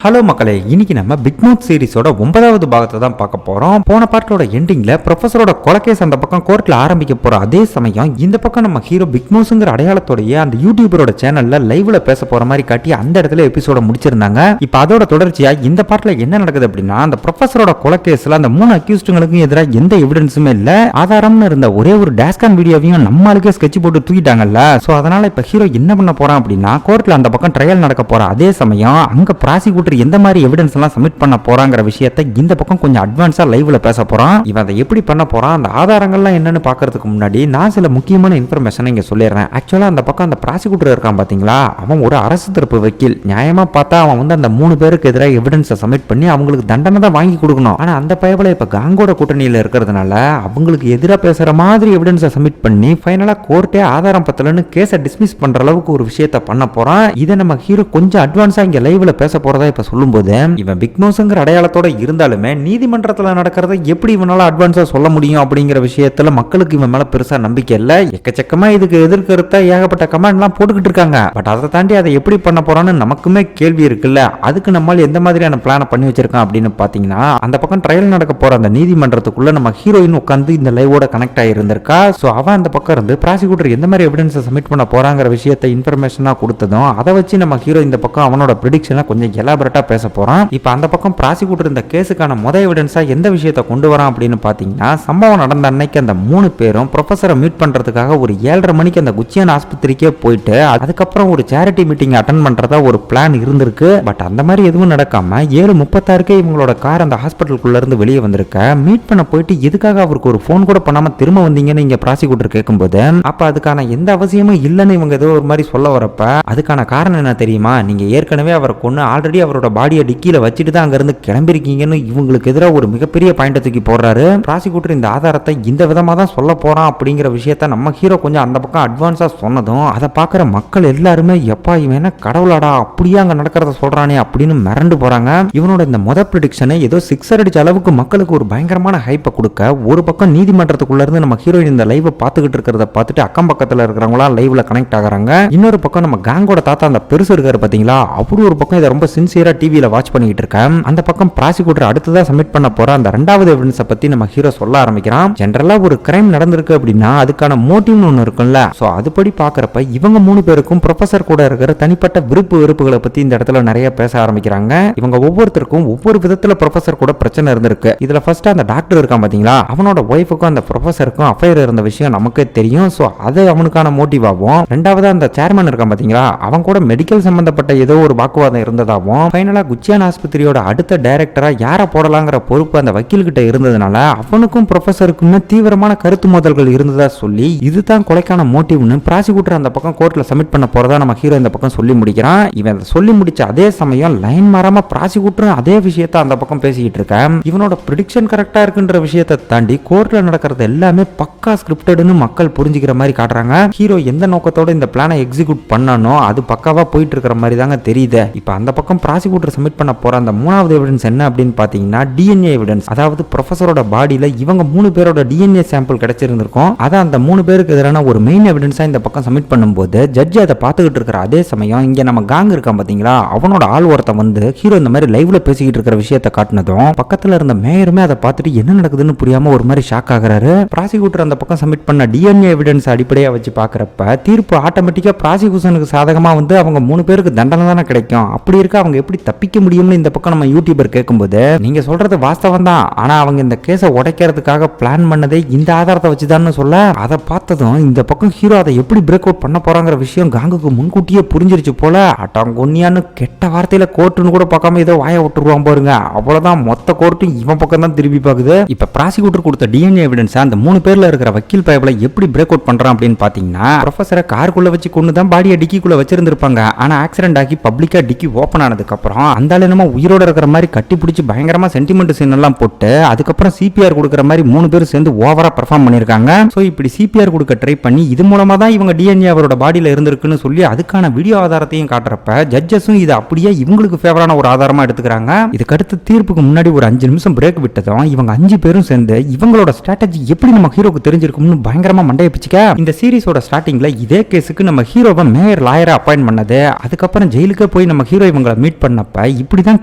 Hello மக்களே, இன்னைக்கு நம்ம பிக் மவுத் சீரிஸோட 9வது பாகத்தை தான் பார்க்க போறோம். போன பார்ட்டோட எண்டிங்ல ப்ரொஃபஸரோட கொலைகேஸ் அந்த பக்கம் கோர்ட்ல ஆரம்பிக்க போற அதே சமயம் இந்த பக்கம் நம்ம ஹீரோ பிக் மவுஸ்ங்கிற அடையாளத்தோடைய அந்த யூடியூபரோட சேனல்ல லைவ்ல பேச போற மாதிரி காட்டி அந்த இடத்துல எபிசோட முடிச்சிருந்தாங்க. இப்போ அதோட தொடர்ச்சியா இந்த பார்ட்ல என்ன நடக்குது அப்படின்னா, அந்த ப்ரொஃபஸரோட கொலைகேஸ்ல அந்த 3 அக்யூஸ்டுங்களுக்கும் எதிராக எந்த எவிடன்ஸுமே இல்ல, ஆதாரம்னு இருந்த ஒரே ஒரு டேஸ்கான் வீடியோவையும் நம்மளுக்கே ஸ்கெட்ச் போட்டு தூக்கிட்டாங்கல்ல. சோ அதனால இப்ப ஹீரோ என்ன பண்ண போறான் அப்படின்னா, கோர்ட்ல அந்த பக்கம் ட்ரையல் நடக்க போற அதே சமயம் அங்க ப்ராசிக்யூட்டர் எந்த மாதிரி எவிடன்ஸ் எல்லாம் சப்மிட் பண்ண போறாங்கற விஷயத்தை இந்த பக்கம் கொஞ்சம் அட்வான்ஸா லைவ்ல பேச போறான். இவன் அதை எப்படி பண்ண போறான், அந்த ஆதாரங்கள்லாம் என்னன்னு பாக்குறதுக்கு முன்னாடி நான் சில முக்கியமான இன்ஃபர்மேஷன் இங்க சொல்லிடுறேன். ஆக்சுவலா அந்த பக்கம் அந்த ப்ராசிக்யூட்டர் இருக்கான் பாத்தீங்களா, அவன் ஒரு அரசு தரப்பு வக்கீல். நியாயமா பார்த்தா அவன் வந்து அந்த 3 பேருக்கு எதிராக எவிடன்ஸை சப்மிட் பண்ணி அவங்களுக்கு தண்டனை தான் வாங்கி கொடுக்கணும். ஆனா அந்த பயபல இப்ப காங்கோட கூட்டணியில இருக்கிறதுனால அவங்களுக்கு எதிராக பேசுற மாதிரி எவிடன்ஸை சப்மிட் பண்ணி ஃபைனலா கோர்ட்டே ஆதாரம் பத்தலன்னு கேஸை டிஸ்மிஸ் பண்ற அளவுக்கு ஒரு விஷயத்தை பண்ண போறான். இதை நம்ம ஹீரோ கொஞ்சம் அட்வான்ஸா இங்க லைவ்ல பேச போறதா இப்ப சொல்லும்போது, இவன் பிக் மவுஸ்ங்கிற அடையாளத்தோட இருந்தாலுமே நீதிமன்றத்துல நடக்கிறத எப்படி இவனால அட்வான்ஸா சொல்ல முடியும் அப்படிங்கிற விஷயத்துல மக்களுக்கு இவன் மேல பெருசா நம்பிக்கை இல்ல. எக்கச்சக்கமா இதுக்கு எதிர்கருத்தா ஏகப்பட்ட கமெண்ட்லாம் போட்டுக்கிட்டு இருக்காங்க. பட் அதை தாண்டி அதை எப்படி பண்ண போறான்னு நமக்குமே கேள்வி இருக்குல்ல. அதுக்கு நம்மால் எந்த மாதிரியான பிளான பண்ணி வச்சிருக்கான் அப்படின்னு பாத்தீங்கன்னா, அந்த பக்கம் ட்ரையல் நடக்க போற அந்த நீதிமன்றத்துக்குள்ள நம்ம ஹீரோயின் உட்கார்ந்து இந்த லைவோட கனெக்ட் ஆயிருந்திருக்கா. சோ அவன் அந்த பக்கம் இருந்து ப்ராசிக்யூட்டர் எந்த மாதிரி எவிடன்ஸ் சப்மிட் பண்ண போறாங்கிற விஷயத்தை இன்ஃபர்மேஷனா கொடுத்ததும் அதை வச்சு நம்ம ஹீரோ இந்த பக்கம் அவனோட ப்ரெடிக்ஷனை கொஞ்சம் எலாபரேட்டா பேச போறான். இப்ப அந்த பக்கம் ப்ராசிக்யூட்டர் இந்த கேஸுக்கான எவிடன்ஸா எந்த விஷயத்தை கொண்டு வரான் அப்படின்னு பாத்தீங்கன்னா, சம்பவம் நடந்த அன்னைக்கு அந்த 3 பேரும் ப்ரொஃபஸரை மீட் பண்றதுக்காக ஒரு 7:30 மணிக்கு அந்த குச்சியான் ஆஸ்பத்திரிக்கே போயிட்டு அதுக்கப்புறம் ஒரு சேரிட்டி மீட்டிங் அட்டெண்ட் பண்றதா ஒரு பிளான் இருந்திருக்கு. பட் அந்த மாதிரி எதுவும் நடக்காம 7:36 இவங்களோட கார் அந்த ஹாஸ்பிட்டலுக்குள்ள இருந்து வெளியே வந்திருக்க. மீட் பண்ண போயிட்டு எதுக்காக அவருக்கு ஒரு போன் கூட பண்ணாம திரும்ப வந்தீங்கன்னு இங்க ப்ராசிக்யூட்டர் கேட்கும்போது, அப்ப அதுக்கான எந்த அவசியமும் இல்லைன்னு இவங்க ஏதோ ஒரு மாதிரி சொல்ல வரப்ப, அதுக்கான காரணம் என்ன தெரியுமா, நீங்க ஏற்கனவே அவரை கொண்டு ஆல்ரெடி அவரோட பாடியை டிக்கில வச்சுட்டு தான் அங்க இருந்து கிளம்பிருக்கீங்கன்னு இவங்களுக்கு எதிராக ஒரு மிகப்பெரிய பாயிண்ட் தூக்கி போடுறாரு. ப்ராசிக்யூட்டர் இந்த ஆதாரத்தை இந்த விதமா தான் சொல்ல போறான் அப்படிங்கிற விஷயத்த நம்ம ஹீரோ கொஞ்சம் அந்த பக்கம் அட்வான்ஸா சொன்னதும் அதை பாக்குற மக்கள் எல்லாருமே, எப்பா இவன் என்ன கடவுளாடா, அப்படியே அங்க நடக்கிறத சொல்றானே அப்படின்னு மிரண்டு போறாங்க. இவனோட இந்த ப்ரெடிக்ஷனை ஏதோ 6 அடிச்ச அளவுக்கு மக்களுக்கு ஒரு பயங்கரமான ஹைப்பை கொடுக்க, ஒரு பக்கம் நீதிமன்றத்துக்குள்ள இருந்து நம்ம ஹீரோயின் இந்த லைவ் பார்த்துக்கிட்டு இருக்கிறத பார்த்துட்டு அக்கம் பக்கத்துல இருக்கிறவங்களா லைவ்ல கனெக்ட் ஆகுறாங்க. இன்னொரு பக்கம் நம்ம காங்கோட தாத்தா அந்த பெருசு இருக்காரு பாத்தீங்களா, அவரு ஒரு பக்கம் இதை ரொம்ப சின்சியரா டிவியில வாட்ச் பண்ணிட்டு இருக்கேன். அந்த பக்கம் ப்ராசிக்யூட்டர் அடுத்ததா சப்மிட் பண்ண போற அந்த 2வது எவிடன்ஸை பத்தி நம்ம ஹீரோ சொல்ல ஆரம்பிக்கிறான். ஜெனரலா ஒரு கிரைம் நடந்திருக்கு அப்படின்னா அதுக்கான மோட்டிவ்னு ஒன்னு இருக்கும்ல. சோ அதுபடி பாக்குறப்ப இவங்க 3 பேருக்கும் ப்ரொஃபசர் கூட இருக்கிற தனிப்பட்ட வெறுப்புகளை பத்தி இந்த இடத்துல நிறைய பேச ஆரம்பிக்கிறாங்க. இவங்க ஒவ்வொருத்தருக்கும் ஒவ்வொரு விதத்துல ப்ரொஃபசர் கூட பிரச்சனை இருந்திருக்கு. இதுல ஃபர்ஸ்ட் அந்த டாக்டர் இருக்கான் பாத்தீங்களா, அவனோட ஒய்ஃபுக்கும் அந்த ப்ரொஃபசருக்கும் அஃபைர் இருந்த விஷயம் நமக்கே தெரியும். சோ அது அவனுக்கான மோட்டிவ் ஆகும். ரெண்டாவது அந்த சேர்மன் இருக்கான் பாத்தீங்களா, அவன் கூட மெடிக்கல் சம்பந்தப்பட்ட ஏதோ ஒரு வாக்குவாதம் இருந்ததாகவும், ஃபைனலா குச்சியான் ஆஸ்பத்திரியோட அடுத்த டைரக்டரா யார போடலாங்கிற பொறுப்பு அந்த வக்கீல் கிட்ட இருந்ததுனால அவனுக்கும் ப்ரொஃபசருக்கும் தீவிரமான கருத்து மோதல்கள் இருந்ததா சொல்லி இதுதான் கொலைக்கான மோட்டிவ்னு ப்ராசிக்யூட்டர் அந்த பக்கம் கோர்ட்ல சப்மிட் பண்ண போறதா நம்ம ஹீரோ இந்த பக்கம் சொல்லி முடிக்கிறான். இவன் சொல்லி முடிச்ச அதே சமயம் லைன் மாறாம ப்ராசிக்யூட்டர் அதே விஷயத்தை அந்த பக்கம் பேசிக்கிட்டு இருக்கான். இவனோட ப்ரெடிக்ஷன் கரெக்டா இருக்குன்ற விஷயத்தை தாண்டி கோர்ட்ல நடக்கிறது எல்லாமே பக்கா ஸ்கிரிப்டட்னு மக்கள் புரிஞ்சுக்கிற மாதிரி காட்டுறாங்க. ஹீரோ எந்த நோக்கத்தோட இந்த பிளானை எக்ஸிக்யூட் பண்ணனோ அது பக்காவா போயிட்டு இருக்கிற மாதிரி தாங்க தெரியுது. இப்ப அந்த பக்கம் ப்ராசிக்யூட்டர் சப்மிட் பண்ண போற அந்த 3வது எவிடன்ஸ் என்ன அப்படின்னு பாத்தீங்கன்னா, டிஎன்ஏ எவிடன்ஸ். அதாவது ப்ரொஃபஸரோட பாடியில இவங்க 3 பேரோட டிஎன்ஏ சாம்பிள் கிடைச்சிருந்திருக்கும். அத அந்த 3 பேருக்கு எதிரான ஒரு மெயின் எவிடன்ஸா இந்த பக்கம் சப்மிட் பண்ணும்போது ஜட்ஜ் அதை பார்த்துக்கிட்டு இருக்கிற அதே சமயம் இங்க நம்ம காங் இருக்கான் பாத்தீங்களா, அவனோட ஆள் ஒருத்தன் வந்து ஹீரோ இந்த மாதிரி லைவ்ல பேசிக்கிட்டு இருக்கிற விஷயத்தை காட்டினதும் பக்கத்துல இருந்த மேயருமே அதை பார்த்துட்டு என்ன நடக்குதுன்னு புரியாம ஒரு மாதிரி ஷாக் ஆகுறாரு. ப்ராசிக்யூட்டர் அந்த பக்கம் சப்மிட் பண்ண டிஎன்ஏ எவிடன்ஸ் அடிப்படையா வச்சு பாக்குறப்ப தீர்ப்பு ஆட்டோமேட்டிக்கா ப்ராசிக்யூஷனுக்கு சாதகமா வந்து அவங்க 3 பேருக்கு தண்டனை தானே கிடைக்கும். அப்படி இருக்க அவங்க எப்படி தப்பிக்க முடியும்னு இந்த பக்கம் நம்ம யூடியூபர் கேட்கும்போது, நீங்க சொல்றது வாஸ்தவம் தான், ஆனா அவங்க இந்த கேஸை உடைக்கிறதுக்காக பிளான் பண்ணதே இந்த ஆதாரத்தை வச்சுதான்னு சொல்ல, அதை பார்த்ததும் இந்த பக்கம் ஹீரோ அதை எப்படி பிரேக் அவுட் பண்ண போறாங்கிற விஷயம் காங்குக்கு முன்கூட்டியே புரிஞ்சிருச்சு போல. அட்டாங்கொன்னியான்னு கெட்ட வார்த்தையில கோர்ட்டுன்னு கூட பார்க்காம ஏதோ வாய விட்டுருவான் பாருங்க. அவ்வளவுதான், மொத்த கோர்ட்டும் இவன் பக்கம் தான் திரும்பி பாக்குது. இப்ப ப்ராசிக்யூட்டர் கொடுத்த டிஎன்ஏ எவிடன்ஸ் அந்த 3 பேர்ல இருக்கிற வக்கீல் பயபல எப்படி பிரேக் அவுட் பண்றான் அப்படின்னு பாத்தீங்கன்னா, ப்ரொஃபஸரை காருக்குள்ள வச்சு கொண்டு தான் பாடியை டிக்கிக்குள்ள வச்சிருந்திருப்பாங்க. ஆனா ஆக்சிடென்ட் ஆகி பப்ளிக்கா டிக்கி ஓபன் ஆனதுக்கு அப்புறம் அந்த ஆளு என்னமோ உயிரோட இருக்கிற மாதிரி கட்டி பிடிச்சி பயங்கரமா சென்டிமெண்ட் சீன் எல்லாம் போட்டு அதுக்கப்புறம் சிபிஆர் கொடுக்கிற மாதிரி 3 பேர் சேர்ந்து ஓவரா பெர்ஃபார்ம் பண்ணிருக்காங்க. சோ இப்படி சிபிஆர் கொடுக்க ட்ரை பண்ணி இது மூலமா தான் இவங்க டிஎன்ஏ அவரோட பாடியில இருந்திருக்குன்னு சொல்லி அதுக்கான வீடியோ ஆதாரத்தையும் காட்டுறப்ப ஜட்ஜஸும் இது அப்படியே இவங்களுக்கு ஃபேவரான ஒரு ஆதாரமா எடுத்துக்கிறாங்க. இதுக்கு அடுத்து தீர்ப்புக்கு முன்னாடி ஒரு 5 நிமிஷம் பிரேக் விட்டதும் இவங்க 5 பேரும் சேர்ந்து இவங்களோட ஸ்ட்ராட்டஜி எப்படி நம்ம ஹீரோக்கு தெரிஞ்சிருக்கும்னு பயங்கரமா மண்டைய பிச்சுக்க, இந்த சீரிஸோட ஸ்டார்டிங்ல இதே கேஸுக்கு நம்ம ஹீரோவை மேயர் லாயரா அப்பாயின்ட் பண்ணது, அதுக்கப்புறம் ஜெயிலுக்கு போய் நம்ம ஹீரோ இவங்களை மீட் பண்ண பண்ணப்ப இப்படிதான்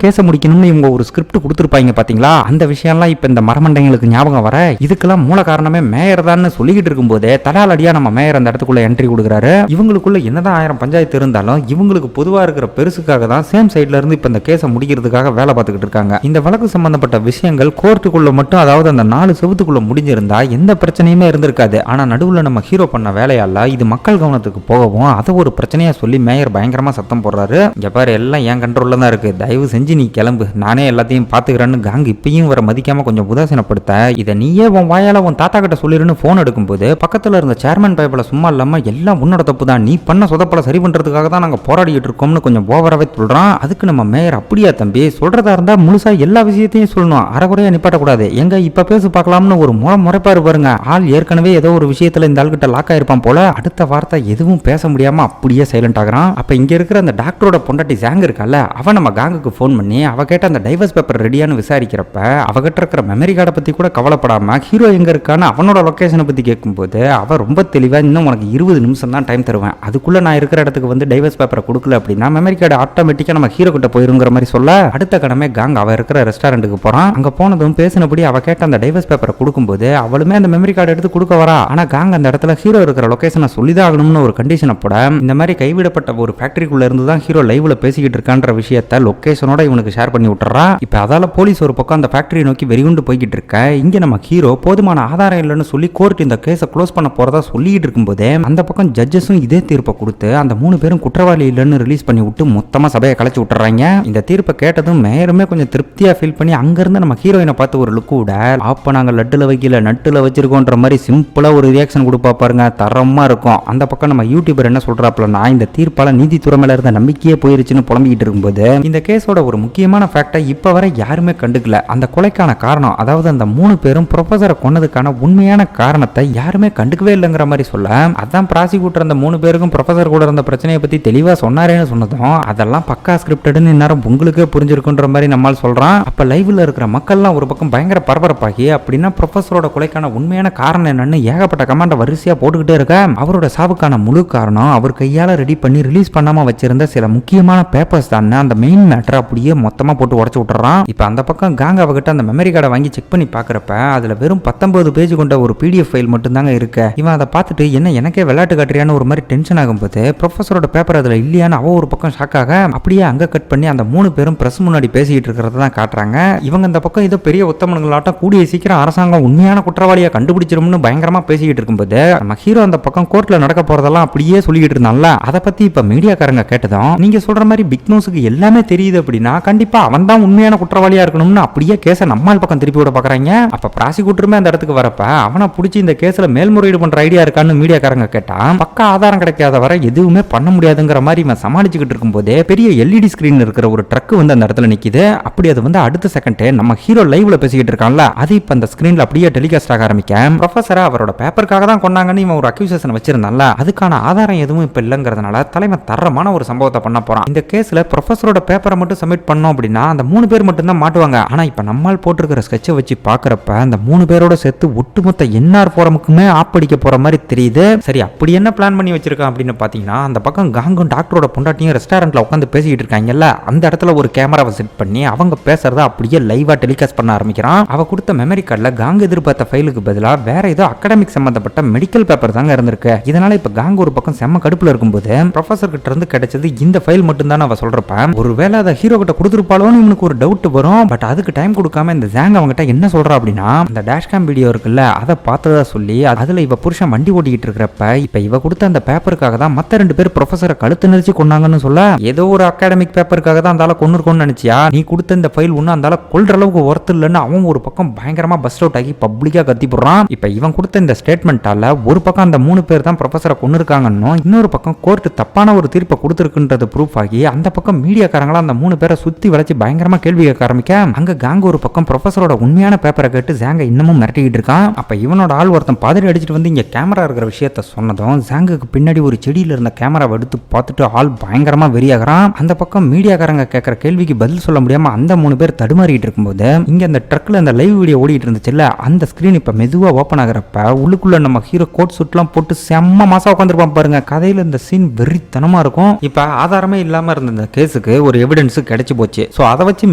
கேஸ முடிக்கணும்னு இவங்க ஒரு ஸ்கிரிப்ட் கொடுத்துருப்பாங்க பாத்தீங்களா. அந்த விஷயம்லாம் இப்ப இந்த மரமண்டைங்களுக்கு ஞாபகம் வர இதுக்கெல்லாம் மூல காரணமே மேயர் தான் சொல்லிக்கிட்டு இருக்கும்போதே தடாலடியா நம்ம மேயர் அந்த இடத்துக்குள்ள என்ட்ரி கொடுக்குறாரு. இவங்களுக்குள்ள என்னதான் 1000 பஞ்சாயத்து இருந்தாலும் இவங்களுக்கு பொதுவா இருக்கிற பெருசுக்காக தான் சேம் சைட்ல இருந்து இப்ப இந்த கேஸை முடிக்கிறதுக்காக வேலை பார்த்துக்கிட்டு இருக்காங்க. இந்த வழக்கு சம்பந்தப்பட்ட விஷயங்கள் கோர்ட்டுக்குள்ள மட்டும், அதாவது அந்த 4 செவுத்துக்குள்ள முடிஞ்சிருந்தா எந்த பிரச்சனையுமே இருந்திருக்காது. ஆனா நடுவுல நம்ம ஹீரோ பண்ண வேலையால இது மக்கள் கவனத்துக்கு போகவும் அதை ஒரு பிரச்சனையா சொல்லி மேயர் பயங்கரமா சத்தம் போடுறாரு. இங்க பாரு, எல்லாம் என் கண்ட்ரோல்ல தான் இருக்கு, தயவு செஞ்சு நீ கிளம்பு, நானே எல்லாத்தையும் பாத்துக்கிறேன்னு காங் இப்பயும் வர மதிக்காம கொஞ்சம் உதாசீனப்படுத்த, இதை நீயே உன் வாயால உன் தாத்தா கிட்ட சொல்லிருன்னு போன் எடுக்கும்போது பக்கத்துல இருந்த சேர்மன் பைபிள சும்மா இல்லாம எல்லாம் உன்னோட தப்பு தான், நீ பண்ண சொதப்பல சரி பண்றதுக்காக தான் நாங்க போராடிட்டு இருக்கோம்னு கொஞ்சம் ஓவராவே சொல்றான். அதுக்கு நம்ம மேயர் அப்படியா தம்பி, சொல்றதா இருந்தா முழுசா எல்லா விஷயத்தையும் சொல்லணும், அரைகுறையா நிப்பாட்டக்கூடாது, எங்க இப்ப பேசு பார்க்கலாம்னு ஒரு முறைப்பாரு பாருங்க. ஆள் ஏற்கனவே ஏதோ ஒரு விஷயத்துல இந்த ஆள்கிட்ட லாக் ஆயிருப்பான் போல, அடுத்த வார்த்தை எதுவும் பேச முடியாம அப்படியே சைலண்ட் ஆகிறான். அப்ப இங்க இருக்கிற அந்த டாக்டரோட பொண்டாட்டி ஜாங் இருக்கல, அவன் நம்ம காங்குக்கு போன் பண்ணி அவ கேட்ட அந்த டைவர்ஸ் பேப்பர் ரெடியானு விசாரிக்கிறப்ப அவகிட்ட இருக்கிற மெமரி கார்டை பத்தி கூட கவலைப்படாம ஹீரோ எங்க இருக்கான்னு அவனோட லொகேஷனை பத்தி கேட்கும்போது அவ ரொம்ப தெளிவா, இன்னும் உனக்கு 20 நிமிஷம் தான் டைம் தருவேன், அதுக்குள்ள நான் இருக்கிற இடத்துக்கு வந்து டைவர்ஸ் பேப்பரை கொடுக்கல அப்படின்னா மெமரி கார்டு ஆட்டோமேட்டிக்கா நம்ம ஹீரோ கிட்ட போயிருங்கிற மாதிரி சொல்ல, அடுத்த கடமை காங் அவ இருக்கிற ரெஸ்டாரண்ட்டுக்கு போறான். அங்க போனதும் பேசினபடி அவ கேட்ட அந்த டைவர்ஸ் பேப்பரை கொடுக்கும்போது அவளுமே அந்த மெமரி கார்டு எடுத்து கொடுக்க வரா. ஆனா காங் அந்த இடத்துல ஹீரோ இருக்கிற லொகேஷனை சொல்லிதான் ஆகணும்னு ஒரு கண்டிஷனை போட, இந்த மாதிரி கைவிடப்பட்ட ஒரு ஃபேக்டரிக்குள்ள இருந்து தான் ஹீரோ லைவ்ல பேசிக்கிட்டு இருக்கான்ற விஷயத்தை லொகேஷனோட இவனுக்கு ஷேர் பண்ணி விட்டுறா. இப்ப அதால போலீஸ் ஒரு பக்கம் அந்த ஃபேக்டரியை நோக்கி வெறிகுண்டு போய்கிட்டு இருக்க, இங்க நம்ம ஹீரோ போதுமான ஆதாரம் இல்லைன்னு சொல்லி கோர்ட் இந்த கேஸை க்ளோஸ் பண்ண போறதா சொல்லிட்டு இருக்கும்போதே அந்த பக்கம் ஜட்ஜஸும் இதே தீர்ப்பை கொடுத்து அந்த 3 பேரும் குற்றவாளி இல்லைன்னு ரிலீஸ் பண்ணி விட்டு மொத்தமா சபையை கலைச்சு விட்டுறாங்க. இந்த தீர்ப்பை கேட்டதும் மேயருமே கொஞ்சம் திருப்தியா ஃபீல் பண்ணி அங்கிருந்து நம்ம ஹீரோயினை பார்த்து ஒரு லுக் விட, அப்ப நாங்க லட்டுல வைக்கல நட்டுல வச்சிருக்கோன்ற மாதிரி சிம்பிளா ஒரு ரியாக்ஷன் கொடுப்பா பாருங்க, தரமா இருக்கும். அந்த பக்கம் நம்ம யூடியூபர் என்ன சொல்றாப்லன்னா, இந்த தீர்ப்பால நீதித்துறை மேல இருந்த நம்பிக்கையே போயிருச்சுன்னு புலம்பிக்கிட்டு இருக்கும்போது இந்த கேஸோட ஒரு முக்கியமான ஃபேக்டை இப்ப வரை யாருமே கண்டுக்கல. அந்த கொலைக்கான காரணம், அதாவது அந்த 3 பேரும் ப்ரொஃபஸரை கொன்னதுக்கான உண்மையான காரணத்தை யாருமே கண்டுக்கவே இல்லைங்கிற மாதிரி சொல்ல, அதான் ப்ராசிக்யூட்டர் அந்த 3 பேருக்கும் ப்ரொஃபஸர் கூட இருந்த பிரச்சனையை பத்தி தெளிவா சொன்னாரேன்னு சொன்னதும் அதெல்லாம் பக்கா ஸ்கிரிப்டட்னு இந்நேரம் உங்களுக்கே புரிஞ்சிருக்குன்ற மாதிரி நம்மால் சொல்றான். அப்ப லைவ்ல இருக்கிற மக்கள்லாம் ஒரு பக்கம் பயங்கர பரபரப்பாகி, அப்படின்னா ப்ரொஃபஸரோட கொலைக்கான உண்மையான காரணம் என்னன்னு ஏகப்பட்ட கமெண்ட வரிசையா போட்டுக்கிட்டே இருக்க, அவரோட சாவுக்கான முழு காரணம் அவர் கையால ரெடி பண்ணி ரிலீஸ் பண்ணாம வச்சிருந்த சில முக்கியமான பேப்பர்ஸ் தான், அந்த மெயின் மேட்டர் அப்படியே மொத்தமா போட்டு உடச்சு விட்டுறான். இப்ப அந்த பக்கம் காங் அவகிட்ட அந்த மெமரி கார்டை வாங்கி செக் பண்ணி பாக்குறப்ப அதுல வெறும் 19 பேஜ் கொண்ட ஒரு PDF ஃபைல் மட்டும் தாங்க இருக்கு. இவன் அதை பார்த்துட்டு என்ன எனக்கே விளையாட்டு காட்டுறியான்னு ஒரு மாதிரி டென்ஷன் ஆகும்போது ப்ரொஃபஸரோட பேப்பர் அதுல இல்லையான்னு அவ ஒரு பக்கம் ஷாக் ஆக, அப்படியே அங்க கட் பண்ணி அந்த 3 பேரும் பிரஸ் முன்னாடி பேசிக்கிட்டு இருக்கிறத தான் காட்டுறாங்க. இவங்க இந்த பக்கம் ஏதோ பெரிய உத்தமனுங்களாட்டம் கூடிய சீக்கிரம் அரசாங்கம் உண்மையான குற்றவாளியா கண்டுபிடிச்சிரும்னு பயங்கரமா பேசிக்கிட்டு இருக்கும்போது நம்ம ஹீரோ அந்த பக்கம் கோர்ட்ல நடக்க போறதெல்லாம் அப்படியே சொல்லிட்டு இருந்தான்ல, அதை பத்தி இப்ப மீடியாக்காரங்க கேட்டதும், நீங்க சொல்ற மாதிரி பிக் நோஸுக்கு எல்லாமே தெரியுது அப்படின்னா கண்டிப்பா அவன் தான் உண்மையான குற்றவாளியா இருக்கணும்னு அப்படியே கேஸை நம்மால் பக்கம் திருப்பி விட பாக்குறாங்க. அப்ப ப்ராசிக்யூட்டருமே அந்த இடத்துக்கு வரப்ப அவனை பிடிச்சி இந்த கேஸ்ல மேல்முறையீடு பண்ற ஐடியா இருக்கான்னு மீடியாக்காரங்க கேட்டா, பக்கா ஆதாரம் கிடைக்காத வரை எதுவுமே பண்ண முடியாதுங்கிற மாதிரி இவன் சமாளிச்சுக்கிட்டு இருக்கும்போதே பெரிய LED ஸ்கிரீன் இருக்கிற ஒரு ட்ரக் வந்து அந்த இடத்துல நிக்குது. அப்படி அது வந்து அடுத்த செகண்டே நம்ம ஹீரோ லைவ்ல பேசிக்கிட்டு இருக்கான்ல, அது இப்ப அந்த ஸ்கிரீன்ல அப்படியே டெலிகாஸ்ட் ஆக ஆரம்பிக்க, ப்ரொஃபஸரை அவரோட பேப்பருக்காக தான் கொண்டாங்கன்னு இவன் ஒரு அக்யூசேஷன் வச்சிருந்தான்ல, அதுக்கான ஆதாரம் எதுவும் இப்ப இல்லங்கிறதுனால தலைவன் தரமான ஒரு சம்பவத்தை பண்ண போறான். இந்த கேஸ்ல ப்ரொஃபஸரோட பேப்பரை மட்டும் சப்மிட் பண்ணோம் அப்படின்னா அந்த 3 பேர் மட்டும் தான் மாட்டுவாங்க. ஆனா இப்ப நம்மால் போட்டிருக்கிற ஸ்கெட்சை வச்சு பாக்குறப்ப அந்த 3 பேரோட சேர்த்து ஒட்டுமொத்த NR போரமுக்குமே ஆப்படிக்க போற மாதிரி தெரியுது. சரி, அப்படி என்ன பிளான் பண்ணி வச்சிருக்கான் அப்படின்னு பாத்தீங்கன்னா, அந்த பக்கம் காங்கும் டாக்டரோட பொண்டாட்டியும் ரெஸ்டாரண்ட்ல உட்காந்து பேசிக்கிட்டு இருக்காங்கல்ல, அந்த இடத்துல ஒரு கேமராவை செட் பண்ணி அவங்க பேசுறத அப்படியே லைவா டெலிகாஸ்ட் பண்ண ஆரம்பிக்கிறான். அவ கொடுத்த மெமரி கார்டுல காங் எதிர்பார்த்த ஃபைலுக்கு பதிலா வேற ஏதோ அகாடமிக் சம்பந்தப்பட்ட மெடிக்கல் பேப்பர் தாங்க இருந்திருக்கு. இதனால இப்ப காங் ஒரு பக்கம் செம்ம கடுப்புல இருக்கும்போது ப்ரொஃபசர் கிட்ட இருந்து கிடைச்சது இந்த ஃபைல் மட்டும் தான் அவ சொல்றப்ப, ஒருவேளை அதை ஹீரோ கிட்ட கொடுத்துருப்பாளோன்னு இவனுக்கு ஒரு டவுட் வரும். பட் அதுக்கு டைம் கொடுக்காம இந்த ஜாங் அவங்ககிட்ட என்ன சொல்றா அப்படின்னா, அந்த டேஷ்கேம் வீடியோ இருக்குல்ல அதை பார்த்ததா சொல்லி அதுல இவ புருஷன் வண்டி ஓட்டிக்கிட்டு இருக்கிறப்ப இப்ப இவ கொடுத்த அந்த பேப்பருக்காக தான் மத்த 2 பேர் ப்ரொஃபசரை கழுத்து நெரிச்சு கொண்டாங்கன்னு சொல்ல, ஏதோ ஒரு அகாடமிக் பேப்பருக்காக தான் அந்த கொண்டு இருக்கோன்னு நினைச்சியா, நீ கொடுத்த இந்த ஃபைல் ஒண்ணு அந்த கொல்ற அளவுக்கு ஒர்த் இல்லைன்னு அவன் ஒரு பக்கம் பயங்கரமா பஸ்ட் அவுட் ஆகி பப்ளிக்கா கத்தி போடுறான். இப்ப இவன் கொடுத்த இந்த ஸ்டேட்மெண்டால ஒரு பக்கம் அந்த 3 பேர் தான் ப்ரொஃபசரை கொண்டு இருக்காங்கன்னு, இன்னொரு பக்கம் கோர்ட் தப்பான ஒரு தீர்ப்பை கொடுத்துருக்குன்றது ப்ரூஃப் ஆகி அந்த பக்கம் மீடியாக்காரங்களா அந்த 3 பேரை சுத்தி வளைச்சு பயங்கரமா கேள்வி கேட்க ஆரம்பிக்க, அங்க காங் ஒரு பக்கம் ப்ரொஃபசரோட உண்மையான பேப்பரை கேட்டு ஜாங்க இன்னமும் மிரட்டிக்கிட்டு இருக்கான். அப்ப இவனோட ஆள் ஒருத்தன் பாதிரி அடிச்சுட்டு வந்து இங்க கேமரா இருக்கிற விஷயத்த சொன்னதும் ஜாங்குக்கு பின்னாடி ஒரு செடியில இருந்த கேமராவை எடுத்து பார்த்துட்டு ஆள் பயங்கரமா வெறியாகிறான். அந்த பக்கம் மீடியாக்காரங்க கேட்கிற கேள்விக்கு பதில் சொல்ல முடியாம அந்த 3 பேர் தடுமாறிட்டு இருக்கும்போது இங்க அந்த ட்ரக்ல அந்த லைவ் வீடியோ ஓடிட்டு இருந்துச்சுல்ல, அந்த ஸ்கிரீன் இப்ப மெதுவா ஓபன் ஆகிறப்ப உள்ளுக்குள்ள நம்ம ஹீரோ கோட் சூட்லாம் போட்டு செம்ம மாசா உட்காந்துருப்பான் பாருங்க. கதையில இந்த சீன் வெறித்தனமா இருக்கும். இப்ப ஆதாரமே இல்லாம இருந்த இந்த கேஸுக்கு நமக்கு ஒரு எவிடன்ஸ் கிடைச்சு போச்சு. சோ அதை வச்சு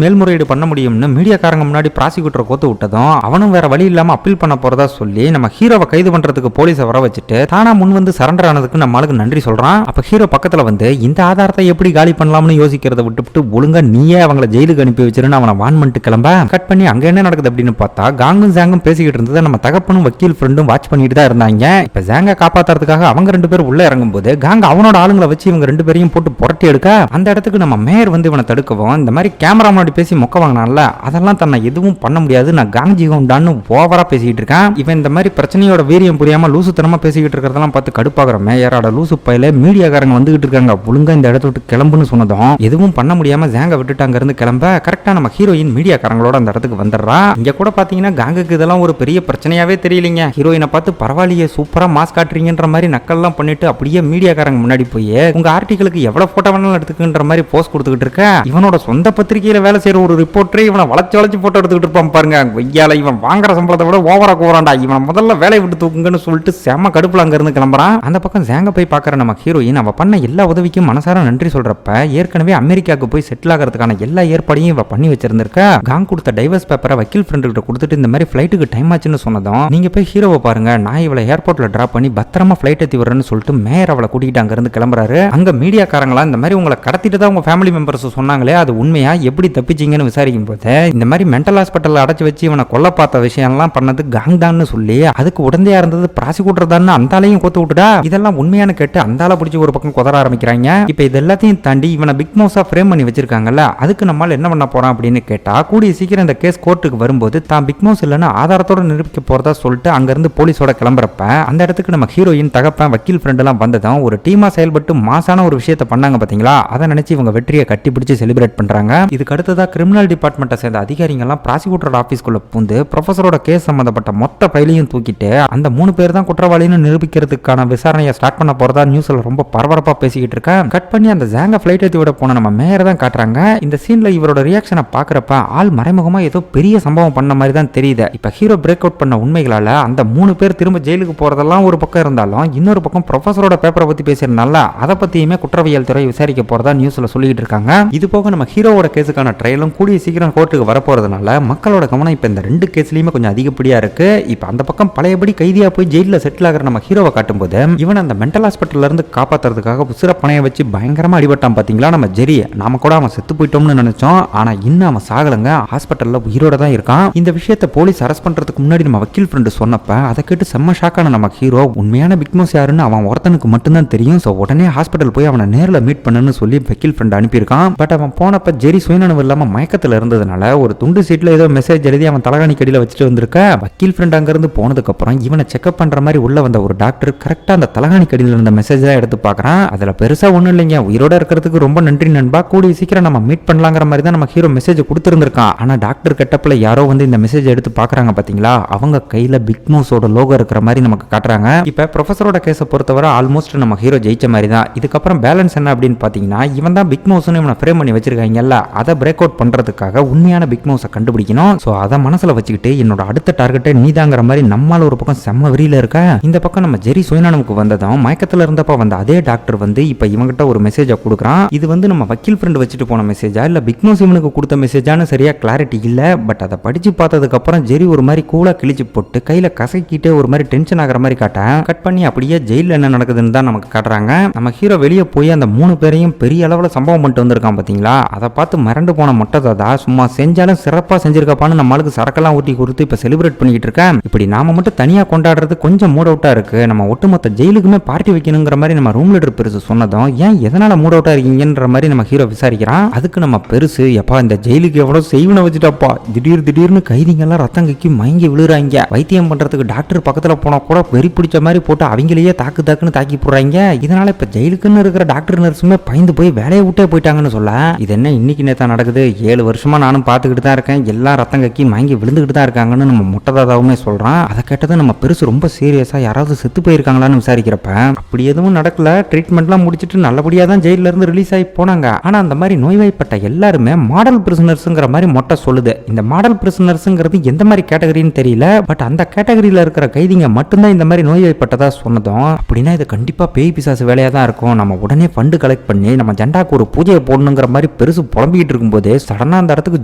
மேல்முறையீடு பண்ண முடியும்னு மீடியாக்காரங்க முன்னாடி ப்ராசிக்யூட்டர் கோத்து விட்டதும் அவனும் வேற வழி இல்லாம அப்பீல் பண்ண போறதா சொல்லி நம்ம ஹீரோவை கைது பண்றதுக்கு போலீஸை வர வச்சுட்டு தானா முன் வந்து சரண்டர் ஆனதுக்கு நம்ம ஆளுக்கு நன்றி சொல்றான். அப்ப ஹீரோ பக்கத்துல வந்து இந்த ஆதாரத்தை எப்படி காலி பண்ணலாம்னு யோசிக்கிறத விட்டுவிட்டு ஒழுங்கா நீயே அவங்கள ஜெயிலுக்கு அனுப்பி வச்சிருன்னு அவனை வான் பண்ணிட்டு கிளம்ப கட் பண்ணி அங்க என்ன நடக்குது அப்படின்னு பார்த்தா காங்கும் ஜாங்கும் பேசிக்கிட்டு இருந்தது நம்ம தகப்பனும் வக்கீல் ஃப்ரெண்டும் வாட்ச் பண்ணிட்டு தான் இருந்தாங்க. இப்ப ஜாங்க காப்பாத்துறதுக்காக அவங்க 2 பேரும் உள்ள இறங்கும் போது காங்க அவனோட ஆளுங்களை வச்சு இவங்க 2 பேரையும் போட்டு புரட்டி எடுக்க அந்த இடத்துக்கு நம்ம மேயர் வந்து இவனை தடுக்கவும் இந்த மாதிரி கேமரா முன்னாடி பேசி மொக்க வாங்கினான்ல அதெல்லாம் தன்னை எதுவும் பண்ண முடியாது நான் காஞ்சிகோண்டான்னு ஓவரா பேசிக்கிட்டு இருக்கேன். இவன் இந்த மாதிரி பிரச்சனையோட வீரியம் புரியாம லூசுத்தனமா பேசிக்கிட்டு இருக்கிறதெல்லாம் பார்த்து கடுப்பாகிற மேயரோட லூசு பையில மீடியாக்காரங்க வந்துகிட்டு இருக்காங்க. ஒழுங்கா இந்த இடத்த விட்டு கிளம்புன்னு சொன்னதும் எதுவும் பண்ண முடியாம ஜாங்க விட்டுட்டு அங்க இருந்து கிளம்ப கரெக்டா நம்ம ஹீரோயின் மீடியாக்காரங்களோட அந்த இடத்துக்கு வந்துடுறா. இங்க கூட பாத்தீங்கன்னா காங்குக்கு இதெல்லாம் ஒரு பெரிய பிரச்சனையாவே தெரியலீங்க. ஹீரோயினை பார்த்து பரவாயில்லையே சூப்பரா மாஸ் காட்டுறீங்கன்ற மாதிரி நக்கல்லாம் பண்ணிட்டு அப்படியே மீடியாக்காரங்க முன்னாடி போய் உங்க ஆர்டிகளுக்கு எவ்வளவு போட்டோ வேணாலும் எடுத்துக்கின்ற மாதிரி போஸ்ட் கொடுத்துக்கிட்டு இருக்க இவனோட சொந்த பத்திரிகையில வேலை செய்யற ஒரு ரிப்போர்ட்டரே இவனை வளைச்சு போட்டோ எடுத்துக்கிட்டு இருப்பான் பாருங்க. வெய்யால இவன் வாங்குற சம்பளத்தை விட ஓவரா கூறான்டா இவன் முதல்ல வேலையை விட்டு தூக்குங்கன்னு சொல்லிட்டு செம கடுப்புல அங்க இருந்து கிளம்புறான். அந்த பக்கம் ஜாங்க போய் பாக்குற நம்ம ஹீரோயின் அவ பண்ண எல்லா உதவிக்கும் மனசார நன்றி சொல்றப்ப ஏற்கனவே அமெரிக்காவுக்கு போய் செட்டில் ஆகிறதுக்கான எல்லா ஏற்பாடையும் இவ பண்ணி வச்சிருந்திருக்கா. காங் கொடுத்த டைவர்ஸ் பேப்பரை வக்கீல் ஃப்ரெண்டு கிட்ட கொடுத்துட்டு இந்த மாதிரி ஃபிளைட்டுக்கு டைம் ஆச்சுன்னு சொன்னதும் நீங்க போய் ஹீரோவை பாருங்க நான் இவளை ஏர்போர்ட்ல டிராப் பண்ணி பத்திரமா ஃபிளைட் ஏத்தி வரேன்னு சொல்லிட்டு மேயர் அவளை கூட்டிட்டு அங்க இருந்து கிளம்புறாரு. அங்க மீடியாக்காரங்களா இந்த மாதிரி உங்களை கடத்திட்டு தான் உங்க ஃபேமிலி மெம்பர்ஸ் சொன்னாங்களே அது உண்மையா எப்படி தப்பிச்சிங்கன்னு விசாரிக்கும் போது இந்த மாதிரி மென்டல் ஹாஸ்பிட்டல் அடைச்சு வச்சு இவனை கொல்ல பார்த்த விஷயம் எல்லாம் பண்ணது காங் தான் சொல்லி அதுக்கு உடந்தையா இருந்தது ப்ராசிக்யூட்டர் தான் அந்தாலையும் கோத்து விட்டுடா. இதெல்லாம் உண்மையான கேட்டு அந்தால பிடிச்சி ஒரு பக்கம் கொதற ஆரம்பிக்கிறாங்க. இப்ப இது எல்லாத்தையும் தாண்டி இவனை பிக் மவுஸா ஃப்ரேம் பண்ணி வச்சிருக்காங்கல்ல அதுக்கு நம்மால் என்ன பண்ண போறான் அப்படின்னு கேட்டா கூடிய சீக்கிரம் இந்த கேஸ் கோர்ட்டுக்கு வரும்போது தான் பிக் மவுஸ் இல்லைன்னு ஆதாரத்தோட நிரூபிக்க போறதா சொல்லிட்டு அங்க இருந்து போலீஸோட கிளம்புறப்ப அந்த இடத்துக்கு நம்ம ஹீரோயின் தகப்பன் வக்கீல் ஃப்ரெண்ட் எல்லாம் வந்ததும் ஒரு டீமா செயல்பட்டு மாசான ஒரு விஷயத்தை பண்ணாங்க பாத்தீங்களா அதை நினைச்சு இவங்க வெற்றியை கட்டி பிடிச்சு செலிப்ரேட் பண்றாங்க. இதுக்கு அடுத்ததா கிரிமினல் டிபார்ட்மெண்ட்டை சேர்ந்த அதிகாரிகள் எல்லாம் ப்ராசிக்யூட்டர் ஆபீஸ்க்குள்ள பூந்து ப்ரொஃபஸரோட கேஸ் சம்பந்தப்பட்ட மொத்த ஃபைலையும் தூக்கிட்டு அந்த 3 பேர் தான் குற்றவாளின்னு நிரூபிக்கிறதுக்கான விசாரணையை ஸ்டார்ட் பண்ண போறதா நியூஸ்ல ரொம்ப பரபரப்பா பேசிக்கிட்டு இருக்கா. கட் பண்ணி அந்த ஜாங்க ஃபிளைட் ஏத்தி விட போன நம்ம மேயர் தான் காட்டுறாங்க. இந்த சீன்ல இவரோட ரியாக்ஷனை பாக்குறப்ப ஆள் மறைமுகமா ஏதோ பெரிய சம்பவம் பண்ண மாதிரி தான் தெரியுது. இப்ப ஹீரோ பிரேக் அவுட் பண்ண உண்மைகளால அந்த 3 பேர் திரும்ப ஜெயிலுக்கு போறதெல்லாம் ஒரு பக்கம் இருந்தாலும் இன்னொரு பக்கம் ப்ரொஃபஸரோட பேப்பரை பத்தி பேசியிருந்தால அதை பத்தியுமே குற்றவியல் துறை விசாரிக்க போறதா நியூஸ்ல சொல்லிட்டு இருக்காங்க. இது போக நம்ம ஹீரோவோட கேஸுக்கான ட்ரையலும் கூடிய சீக்கிரம் கோர்ட்டுக்கு வரப்போறதுனால மக்களோட கவனம் இப்ப இந்த 2 கேஸ்லயுமே கொஞ்சம் அதிகப்படியா இருக்கு. இப்ப அந்த பக்கம் பழையபடி கைதியா போய் ஜெயில செட்டில் ஆகிற நம்ம ஹீரோவை காட்டும்போது இவன் அந்த மென்டல் ஹாஸ்பிட்டல்ல இருந்து காப்பாத்துறதுக்காக உசிர பணைய வச்சு பயங்கரமா அடிபட்டான் பாத்தீங்களா நம்ம ஜெரி. நாம கூட அவன் செத்து போயிட்டோம்னு நினைச்சோம். ஆனா இன்னும் அவன் சாகலங்க. ஹாஸ்பிட்டல்ல உயிரோட தான் இருக்கான். இந்த விஷயத்தை போலீஸ் அரெஸ்ட் பண்றதுக்கு முன்னாடி நம்ம வக்கீல் ஃப்ரெண்டு சொன்னப்ப அதை கேட்டு செம்ம ஷாக்கான நம்ம ஹீரோ உண்மையான பிக் மவுஸ் யாருன்னு அவன் ஒருத்தனுக்கு மட்டும்தான் தெரியும். சோ உடனே ஹாஸ்பிட்டல் போய் அவனை நேர்ல மீட் பண்ணுன்னு சொல்லி வக்கீல் ஃப்ரெண்ட் அனுப்பியிருக்கான். பட் அவன் போனப்ப ஜெரி சுயநனவு இல்லாம மயக்கத்துல இருந்ததுனால ஒரு துண்டு சீட்ல ஏதோ மெசேஜ் எழுதி அவன் தலகாணி கடியில வச்சுட்டு வந்திருக்க. வக்கீல் ஃப்ரெண்ட் அங்க இருந்து போனதுக்கு அப்புறம் இவனை செக்அப் பண்ற மாதிரி உள்ள வந்த ஒரு டாக்டர் கரெக்டா அந்த தலகாணி கடியில இருந்த மெசேஜ் தான் எடுத்து பாக்குறான். அதுல பெருசா ஒண்ணும் இல்லைங்க உயிரோட இருக்கிறதுக்கு ரொம்ப நன்றி நண்பா கூடிய சீக்கிரம் நம்ம மீட் பண்ணலாங்கிற மாதிரி தான் நம்ம ஹீரோ மெசேஜ் கொடுத்திருந்திருக்கான். ஆனா டாக்டர் கெட்டப்ல யாரோ வந்து இந்த மெசேஜ் எடுத்து பாக்குறாங்க பாத்தீங்களா அவங்க கையில பிக் மவுஸோட லோகோ இருக்கிற மாதிரி நமக்கு காட்டுறாங்க. இப்ப ப்ரொஃபஸரோட கேஸை பொறுத்தவரை ஆல்மோஸ்ட் நம்ம ஹீரோ ஜெயிச்ச மாதிரி தான். இதுக்கப்புறம் பேலன்ஸ் என்ன அப்படின்னு பாத்தீங்கன்னா இவன் தான் பிக் மவுஸ்னு இவனை ஃப்ரேம் பண்ணி வச்சிருக்காங்கல்ல அதை பிரேக் அவுட் பண்றதுக்காக உண்மையான பிக் மவுஸை கண்டுபிடிக்கணும். சோ அதை மனசுல வச்சுக்கிட்டு என்னோட அடுத்த டார்கெட்டை நீதாங்கிற மாதிரி நம்மால ஒரு பக்கம் செம்ம வெறியில இருக்க. இந்த பக்கம் நம்ம ஜெரி சுயநனவுக்கு வந்ததும் மயக்கத்துல இருந்தப்ப வந்த அதே டாக்டர் வந்து இப்ப இவங்கிட்ட ஒரு மெசேஜை கொடுக்குறான். இது வந்து நம்ம வக்கீல் ஃப்ரெண்ட் வச்சுட்டு போன மெசேஜா இல்ல பிக் மவுஸ் இவனுக்கு கொடுத்த மெசேஜான்னு சரியா கிளாரிட்டி இல்ல. பட் அதை படிச்சு பார்த்ததுக்கு அப்புறம் ஜெரி ஒரு மாதிரி கூலா கிழிச்சு போட்டு கையில கசக்கிட்டு ஒரு மாதிரி டென்ஷன் ஆகிற மாதிரி காட்ட கட் பண்ணி அப்படியே ஜெயில என்ன நடக்குதுன்னு தான் நமக்கு காட்டுறாங்க. நம்ம ஹீரோ வெளியே போய் அந்த 3 பேரையும் பெரிய அளவுல சம்பவம் பண்ணிட்டு வந்திருக்கான் பாத்தீங்களா. அதை பார்த்து மிரண்டு போன மொட்டை தாதா சும்மா செஞ்சாலும் சிறப்பா செஞ்சிருக்காப்பான்னு நம்மளுக்கு சரக்கெல்லாம் ஊட்டி கொடுத்து இப்ப செலிப்ரேட் பண்ணிட்டு இருக்கேன். இப்படி நாம மட்டும் தனியா கொண்டாடுறது கொஞ்சம் மூட் அவுட்டா இருக்கு. நம்ம ஒட்டுமொத்த ஜெயிலுக்குமே பார்ட்டி வைக்கணுங்கிற மாதிரி நம்ம ரூம் லீடர் பெருசு சொன்னதும் ஏன் எதனால மூட் அவுட்டா இருக்கீங்கன்ற மாதிரி நம்ம ஹீரோ விசாரிக்கிறான். அதுக்கு நம்ம பெருசு எப்பா இந்த ஜெயிலுக்கு எவ்வளவு செய்வன வச்சுட்டாப்பா திடீர்னு கைதிங்க எல்லாம் ரத்தம் கக்கி மயங்கி விழுறாங்க. வைத்தியம் பண்றதுக்கு டாக்டர் பக்கத்துல போனா கூட வெறி பிடிச்ச மாதிரி போட்டு அவங்களையே தாக்குன்னு தாக்கி போடுறாங்க. இதனால இப்ப ஜெயிலுக்குன்னு இருக்கிற டாக்டர் நர்ஸுமே பயந்து போய் வேலையை விட்டே போயிட்டாங்கன்னு சொல்ல இது என்ன இன்னைக்கு நேத்தா நடக்குது 7 வருஷமா நானும் பார்த்துக்கிட்டு தான் இருக்கேன். எல்லாம் ரத்தம் கக்கி மயங்கி விழுந்துகிட்டு தான் இருக்காங்கன்னு நம்ம முட்டதாதாவுமே சொல்றான். அதை கேட்டதை நம்ம பெருசு ரொம்ப சீரியஸா யாராவது செத்து போயிருக்காங்களான்னு விசாரிக்கிறப்ப அப்படி எதுவும் நடக்கல ட்ரீட்மெண்ட்லாம் முடிச்சிட்டு நல்லபடியா தான் ஜெயில இருந்து ரிலீஸ் ஆகி போனாங்க. ஆனா அந்த மாதிரி நோய்வாய்ப்பட்ட எல்லாருமே மாடல் பிரிசனர்ஸ்ங்கிற மாதிரி மொட்டை சொல்லுது. இந்த மாடல் பிரிசனர்ஸ்ங்கிறது எந்த மாதிரி கேட்டகரின்னு தெரியல. பட் அந்த கேட்டகரியில இருக்கிற கைதிங்க மட்டும்தான் இந்த மாதிரி நோய்வாய்ப்பட்டதா சொன்னதும் அப்படின்னா இது கண்டிப்பா பேய் பிசாசு வேலையா தான் இருக்கும். நம்ம உடனே ஃபண்டு கலெக்ட் பண்ணி நம்ம ஜெண்டாக்கு ஒரு பூஜை கொலக்கையை போடணுங்கிற மாதிரி பெருசு புலம்பிக்கிட்டு இருக்கும்போது சடனா அந்த இடத்துக்கு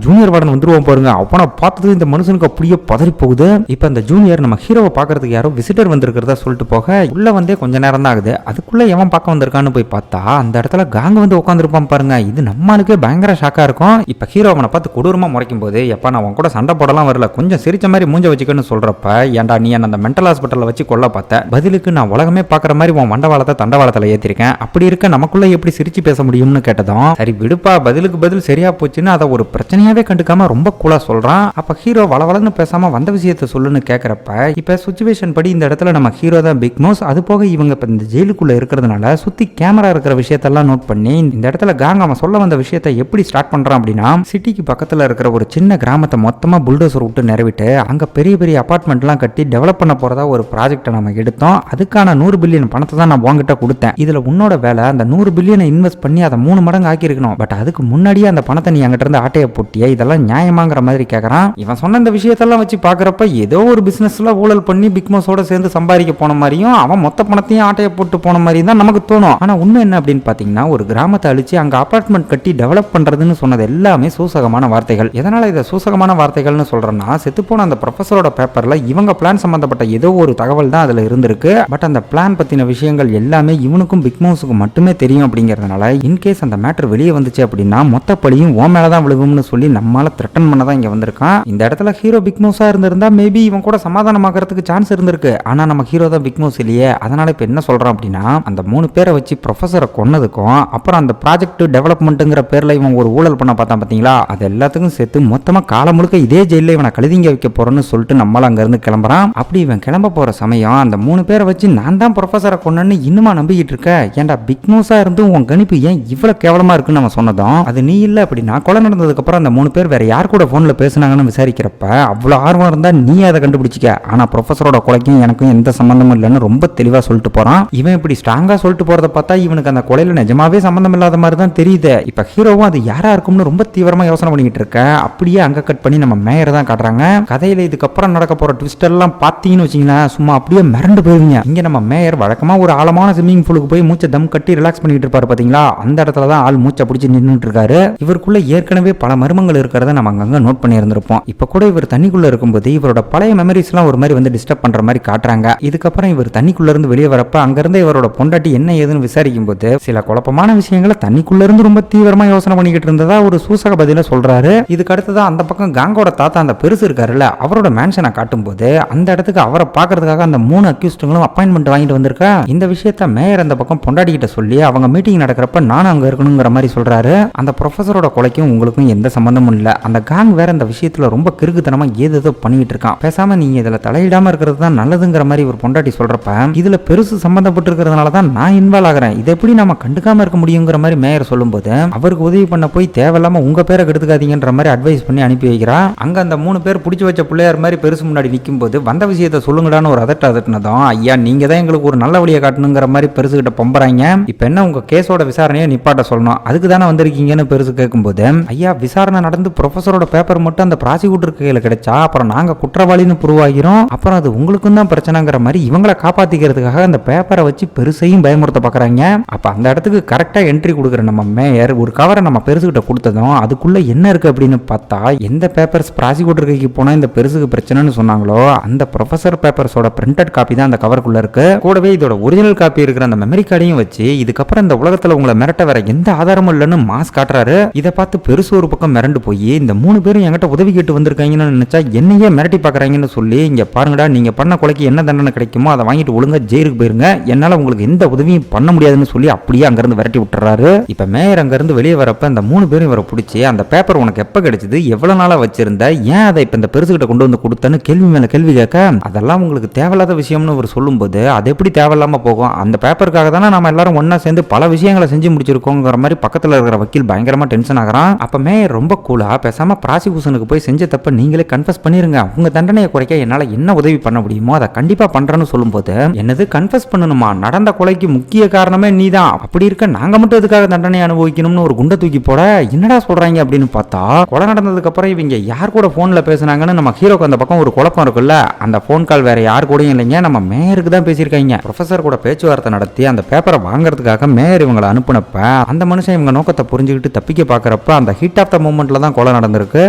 ஜூனியர் வார்டன் வந்துருவோம் பாருங்க. அவனை பார்த்தது இந்த மனுஷனுக்கு அப்படியே பதறி போகுது. இப்ப அந்த ஜூனியர் நம்ம ஹீரோவை பாக்குறதுக்கு யாரோ விசிட்டர் வந்திருக்கிறதா சொல்லிட்டு போக உள்ள வந்தே கொஞ்ச நேரம் தான் ஆகுது. அதுக்குள்ள எவன் பார்க்க வந்திருக்கான்னு போய் பார்த்தா அந்த இடத்துல காங்க வந்து உட்காந்துருப்பான் பாருங்க. இது நம்மளுக்கே பயங்கர ஷாக்கா இருக்கும். இப்ப ஹீரோ அவனை பார்த்து கொடூரமா முறைக்கும் போது எப்ப நான் உன் கூட சண்டை போடலாம் வரல, கொஞ்சம் சிரிச்ச மாதிரி மூஞ்ச வச்சுக்கன்னு சொல்றப்ப ஏன்டா நீ அந்த மென்டல் ஹாஸ்பிட்டல்ல வச்சு கொல்ல பார்த்த, பதிலுக்கு நான் உலகமே பாக்குற மாதிரி உன் வண்டவாளத்தை தண்டவாளத்துல ஏத்திருக்கேன், அப்படி இருக்க நமக்குள்ள எப்படி சிரிச்சு பேச முடியும்னு கேட்டதும் சரி விடுப்பா பதிலுக்கு பதில் சரியா போச்சுன்னு அதை ஒரு பிரச்சனையாவே கண்டுக்காம ரொம்ப கூலா சொல்றான். அப்ப ஹீரோ வளவளன்னு பேசாம வந்த விஷயத்தை சொல்லுன்னு கேக்குறப்ப இப்ப சிச்சுவேஷன் படி இந்த இடத்துல நம்ம ஹீரோ தான் பிக் மவுஸ். அது போக இவங்க இப்ப இந்த ஜெயிலுக்குள்ள இருக்கிறதுனால சுத்தி கேமரா இருக்கிற விஷயத்தெல்லாம் நோட் பண்ணி இந்த இடத்துல காங் அவன் சொல்ல வந்த விஷயத்தை எப்படி ஸ்டார்ட் பண்றான் அப்படின்னா, சிட்டிக்கு பக்கத்துல இருக்கிற ஒரு சின்ன கிராமத்தை மொத்தமா புல்டோசர் விட்டு நிறவிட்டு அங்க பெரிய பெரிய அபார்ட்மெண்ட் எல்லாம் கட்டி டெவலப் பண்ண போறதா ஒரு ப்ராஜெக்ட் நம்ம எடுத்தோம். அதுக்கான 100 பில்லியன் பணத்தை தான் நான் உங்ககிட்ட கொடுத்தேன். இதுல உன்னோட வேலை அந்த 100 பில்லியனை இன்வெஸ்ட் பண்ணி அதை 3 மடங்கு ஆக்கி இருக்கணும். பட் அதுக்கு முன்னாடியே அந்த பணத்தை நீ அங்கிட்ட இருந்து ஆட்டைய போட்டிய, இதெல்லாம் நியாயமாங்கிற மாதிரி கேட்கறான். இவன் சொன்ன இந்த விஷயத்தெல்லாம் வச்சு பாக்குறப்ப ஏதோ ஒரு பிசினஸ்ல ஊழல் பண்ணி பிக் மவுஸோட சேர்ந்து சம்பாதிக்க போன மாதிரியும் அவன் மொத்த பணத்தையும் ஆட்டைய போட்டு போன மாதிரியும் தான் நமக்கு தோணும். ஆனா உண்மை என்ன அப்படின்னு பாத்தீங்கன்னா, ஒரு கிராமத்தை அழிச்சு அங்க அபார்ட்மெண்ட் கட்டி டெவலப் பண்றதுன்னு சொன்னது எல்லாமே சூசகமான வார்த்தைகள். எதனால இதை சூசகமான வார்த்தைகள்னு சொல்றேன்னா, செத்துப்போன அந்த ப்ரொஃபஸரோட பேப்பர்ல இவங்க பிளான் சம்பந்தப்பட்ட ஏதோ ஒரு தகவல் தான் அதுல இருந்திருக்கு. பட் அந்த பிளான் பத்தின விஷயங்கள் எல்லாமே இவனுக்கும் பிக் மவுஸுக்கும் மட்டுமே தெரியும். அப்படிங்கறதுனால இன்கேஸ் அந்த மேட்டர் வெளியே வந்துச்சு அப்படின்னா மொத்த பழியும் ஓ மேலதான் விழுகும்னு சொல்லி நம்மால த்ரெட்டன் பண்ணதான் இங்க வந்திருக்கான். இந்த இடத்துல ஹீரோ பிக் மவுஸா இருந்திருந்தா மேபி இவன் கூட சமாதானமாகறதுக்கு சான்ஸ் இருந்திருக்கு. ஆனா நம்ம ஹீரோ தான் பிக் மவுஸ் இல்லையே. அதனால இப்ப என்ன சொல்றான் அப்படின்னா, அந்த 3 பேரை வச்சு ப்ரொஃபஸரை கொன்னதுக்கும் அப்புறம் அந்த ப்ராஜெக்ட் டெவலப்மெண்ட்ங்கிற பேர்ல இவன் ஒரு ஊழல் பண்ண பார்த்தான் பாத்தீங்களா, அது எல்லாத்துக்கும் சேர்த்து மொத்தமா காலம் முழுக்க இதே ஜெயில இவனை கழுதிங்க வைக்க போறோம்னு சொல்லிட்டு நம்மளால அங்க இருந்து கிளம்புறான். அப்படி இவன் கிளம்ப போற சமயம் அந்த 3 பேரை வச்சு நான் தான் ப்ரொஃபஸரை கொன்னேன்னு இன்னுமா நம்பிக்கிட்டு இருக்க, ஏன்டா பிக் மவுஸா இருந்து உன் கணிப்பு ஏன் இவ்வளவு கேவலமா இருக்குன்னு நம்ம சொன்னதும் அது நீ இல்ல அப்படின்னா கொலை நடந்ததுக்கு அப்புறம் அந்த 3 பேர் வேற யார் கூட போன்ல பேசுனாங்கன்னு விசாரிக்கிறப்ப அவ்வளவு ஆர்வம் இருந்தா நீ அதை கண்டுபிடிச்சிக்க, ஆனா ப்ரொஃபஸரோட கொலைக்கும் எனக்கும் எந்த சம்பந்தமும் இல்லைன்னு ரொம்ப தெளிவா சொல்லிட்டு போறான். இவன் இப்படி ஸ்ட்ராங்கா சொல்லிட்டு போறத பார்த்தா இவனுக்கு அந்த கொலையில நிஜமாவே சம்பந்தம் இல்லாத மாதிரி தான் தெரியுது. இப்ப ஹீரோவும் அது யாரா இருக்கும்னு ரொம்ப தீவிரமா யோசனை பண்ணிட்டு இருக்க. அப்படியே அங்க கட் பண்ணி நம்ம மேயர் தான் காட்டுறாங்க. கதையில இதுக்கப்புறம் நடக்க போற ட்விஸ்ட் எல்லாம் பாத்தீங்கன்னு வச்சீங்களா சும்மா அப்படியே மிரண்டு போயிருவீங்க. இங்க நம்ம மேயர் வழக்கமா ஒரு ஆழமான ஸ்விம்மிங் பூலுக்கு போய் மூச்சை தம் கட்டி ரிலாக்ஸ் பண்ணிட்டு இருப்பாரு பாத்தீங்களா, அந்த இடத்துல தான் ஆள் மூச்சை பிடிச்சி நின்றுட்டு இருக்காரு. இவருக்குள்ள ஏற்கனவே பல மர்மங்கள் இருக்கிறத நம்ம அங்க நோட் பண்ணி இருந்திருப்போம். இப்ப கூட இவர் தண்ணிக்குள்ள இருக்கும்போது இவரோட பழைய மெமரிஸ் எல்லாம் ஒரு மாதிரி வந்து டிஸ்டர்ப் பண்ற மாதிரி காட்டுறாங்க. இதுக்கப்புறம் இவர் தண்ணிக்குள்ள இருந்து வெளியே வரப்ப அங்கிருந்து இவரோட பொண்டாட்டி என்ன ஏதுன்னு விசாரிக்கும் போது சில குழப்பமான விஷயங்களை தண்ணிக்குள்ள இருந்து ரொம்ப தீவிரமா யோசனை பண்ணிக்கிட்டு இருந்ததா ஒரு சூசக பதில சொல்றாரு. இதுக்கு அடுத்ததான் அந்த பக்கம் காங்கோட தாத்தா அந்த பெருசு இருக்காருல்ல அவரோட மேன்ஷனை காட்டும் போது அந்த இடத்துக்கு அவரை பாக்குறதுக்காக அந்த 3 அக்யூஸ்டுங்களும் அப்பாயின்மெண்ட் வாங்கிட்டு வந்திருக்கா. இந்த விஷயத்த மேயர் அந்த பக்கம் பொண்டாட்டி கிட்ட சொல்லி அவங்க மீட்டிங் நடக்கிறப்ப நானும் அங்க இருக்கணுங்கிற மாதிரி சொல்றாரு. அந்த ப்ரொஃபஸரோட கொலைக்கும் உங்களுக்கும் எந்த சம்பந்தமும் இல்ல, அந்த காங் வேற இந்த விஷயத்துல ரொம்ப கிறுக்குத்தனமா ஏதோ பண்ணிட்டு இருக்கான், பேசாம நீங்க இதுல தலையிடாம இருக்கிறது தான் நல்லதுங்கிற மாதிரி ஒரு பொண்டாட்டி சொல்றப்ப இதுல பெருசு சம்பந்தப்பட்டு இருக்கிறதுனால தான் நான் இன்வால்வ் ஆகிறேன், இதை எப்படி நம்ம கண்டுக்காம இருக்க முடியுங்கிற மாதிரி மேயர் சொல்லும்போது அவருக்கு உதவி பண்ண போய் தேவையில்லாம உங்க பேரை கெடுத்துக்காதீங்கன்ற மாதிரி அட்வைஸ் பண்ணி அனுப்பி வைக்கிறா. அங்க அந்த 3 பேர் பிடிச்சி வச்ச பிள்ளையார் மாதிரி பெருசு முன்னாடி நிற்கும் போது வந்த விஷயத்தை சொல்லுங்கடான்னு ஒரு அதட்டினதும் ஐயா நீங்க தான் எங்களுக்கு ஒரு நல்ல வழியை காட்டணுங்கிற மாதிரி பெருசு கிட்ட பொம்பறாங்க. இப்ப என்ன உங்க கேஸோட விசாரணையை நிப்பாட்ட சொல்லணும், அதுக்கு தானே வந்திருக்கீங்கன்னு பெருசு கேட்கும்போது ஐயா விசாரணை நடந்து ப்ரொஃபஸரோட பேப்பர் மட்டும் அந்த ப்ராசிக்யூட்டர் கையில கிடைச்சா அப்புறம் நாங்க குற்றவாளின்னு புரிவாகிறோம், அப்புறம் அது உங்களுக்கும் தான் பிரச்சனைங்கிற மாதிரி இவங்களை காப்பாத்திக்கிறதுக்காக அந்த பேப்பரை வச்சு பெருசையும் பயமுறுத்த பாக்குறாங்க. அப்ப அந்த இடத்துக்கு கரெக்டா என்ட்ரி கொடுக்குற நம்ம மேயர் ஒரு கவரை நம்ம பெருசுகிட்ட கொடுத்ததும் அதுக்குள்ள என்ன இருக்கு அப்படின்னு பார்த்தா எந்த பேப்பர்ஸ் ப்ராசிக்யூட்டர் கைக்கு போனா இந்த பெருசுக்கு பிரச்சனைன்னு சொன்னாங்களோ அந்த ப்ரொஃபசர் பேப்பர்ஸோட பிரிண்டட் காப்பி தான் அந்த கவருக்குள்ள இருக்கு. கூடவே இதோட ஒரிஜினல் காப்பி இருக்கிற அந்த மெமரி கார்டையும் வச்சு இதுக்கப்புறம் இந்த உலகத்துல உங்களை மிரட்ட வேற எந்த ஆதாரமும் இல்லைன்னு மாஸ் காட்டுறாரு. இதை பார்த்து பெருசு ஒரு பக்கம் மிரண்டு போய் இந்த 3 பேரும் என்கிட்ட உதவி கேட்டு வந்திருக்காங்கன்னு நினைச்சா என்னையே மிரட்டி பாக்குறாங்கன்னு சொல்லி இங்க பாருங்கடா நீங்க பண்ண கொலைக்கு என்ன தண்டனை கிடைக்குமோ அதை வாங்கிட்டு ஒழுங்கா ஜெயிலுக்கு போயிருங்க, என்னால உங்களுக்கு எந்த உதவியும் பண்ண முடியாதுன்னு சொல்லி அப்படியே அங்கிருந்து விரட்டி விட்டுறாரு. இப்ப மேயர் அங்கிருந்து வெளியே வரப்ப அந்த 3 பேரும் இவரை பிடிச்சி அந்த பேப்பர் உனக்கு எப்ப கிடைச்சது, எவ்வளவு நாளா வச்சிருந்த, ஏன் அதை இப்ப இந்த பெருசுகிட்ட கொண்டு வந்து கொடுத்தன்னு கேள்வி மேல கேள்வி கேட்க அதெல்லாம் உங்களுக்கு தேவையில்லாத விஷயம்னு அவர் சொல்லும் போது அது எப்படி தேவையில்லாம போகும், அந்த பேப்பருக்காக தானே நம்ம எல்லாரும் ஒன்னா சேர்ந்து பல விஷயங்களை செஞ்சு முடிச்சிருக்கோங்கிற மாதிரி பக்கத்துல இருக்கிற வக்கீல் பயங்கரமா டென்ஷன் ஆகிறான். அப்ப மேயர் ரொம்ப கூலா பேசாம ப்ராசிக்யூஷனுக்கு போய் செஞ்ச தப்ப நீங்களே கன்ஃபஸ் பண்ணிருங்க, உங்க தண்டனையை குறைக்க என்னால என்ன உதவி பண்ண முடியுமோ அதை கண்டிப்பா பண்றேன்னு சொல்லும் போது என்னது கன்ஃபஸ் பண்ணணுமா, நடந்த கொலைக்கு முக்கிய காரணமே நீதான், அப்படி இருக்க நாங்க மட்டும் எதுக்காக தண்டனை அனுபவிக்கணும்னு ஒரு குண்டை தூக்கி போட என்னடா சொல்றாங்க அப்படின்னு பார்த்தா கொலை நடந்ததுக்கு அப்புறம் இவங்க யார் கூட போன்ல பேசுனாங்கன்னு நம்ம ஹீரோக்கு அந்த பக்கம் ஒரு குழப்பம் இருக்குல்ல, அந்த போன் கால் வேற யார் கூடயும் இல்லைங்க நம்ம மேயருக்கு தான் பேசியிருக்காங்க. ப்ரொஃபசர் கூட பேச்சுவார்த்தை நடத்தி அந்த பேப்பரை வாங்குறதுக்காக மேயர் இவங்களை அனுப்புனப்ப அந்த மனுஷன் இவங்க நோக்கத்தை புரிஞ்சுக்கிட்டு தப்பிக்க பாக்குறப்ப அந்த ஹீட் ஆஃப் த மூமெண்ட்ல தான் கொலை நடந்திருக்கு.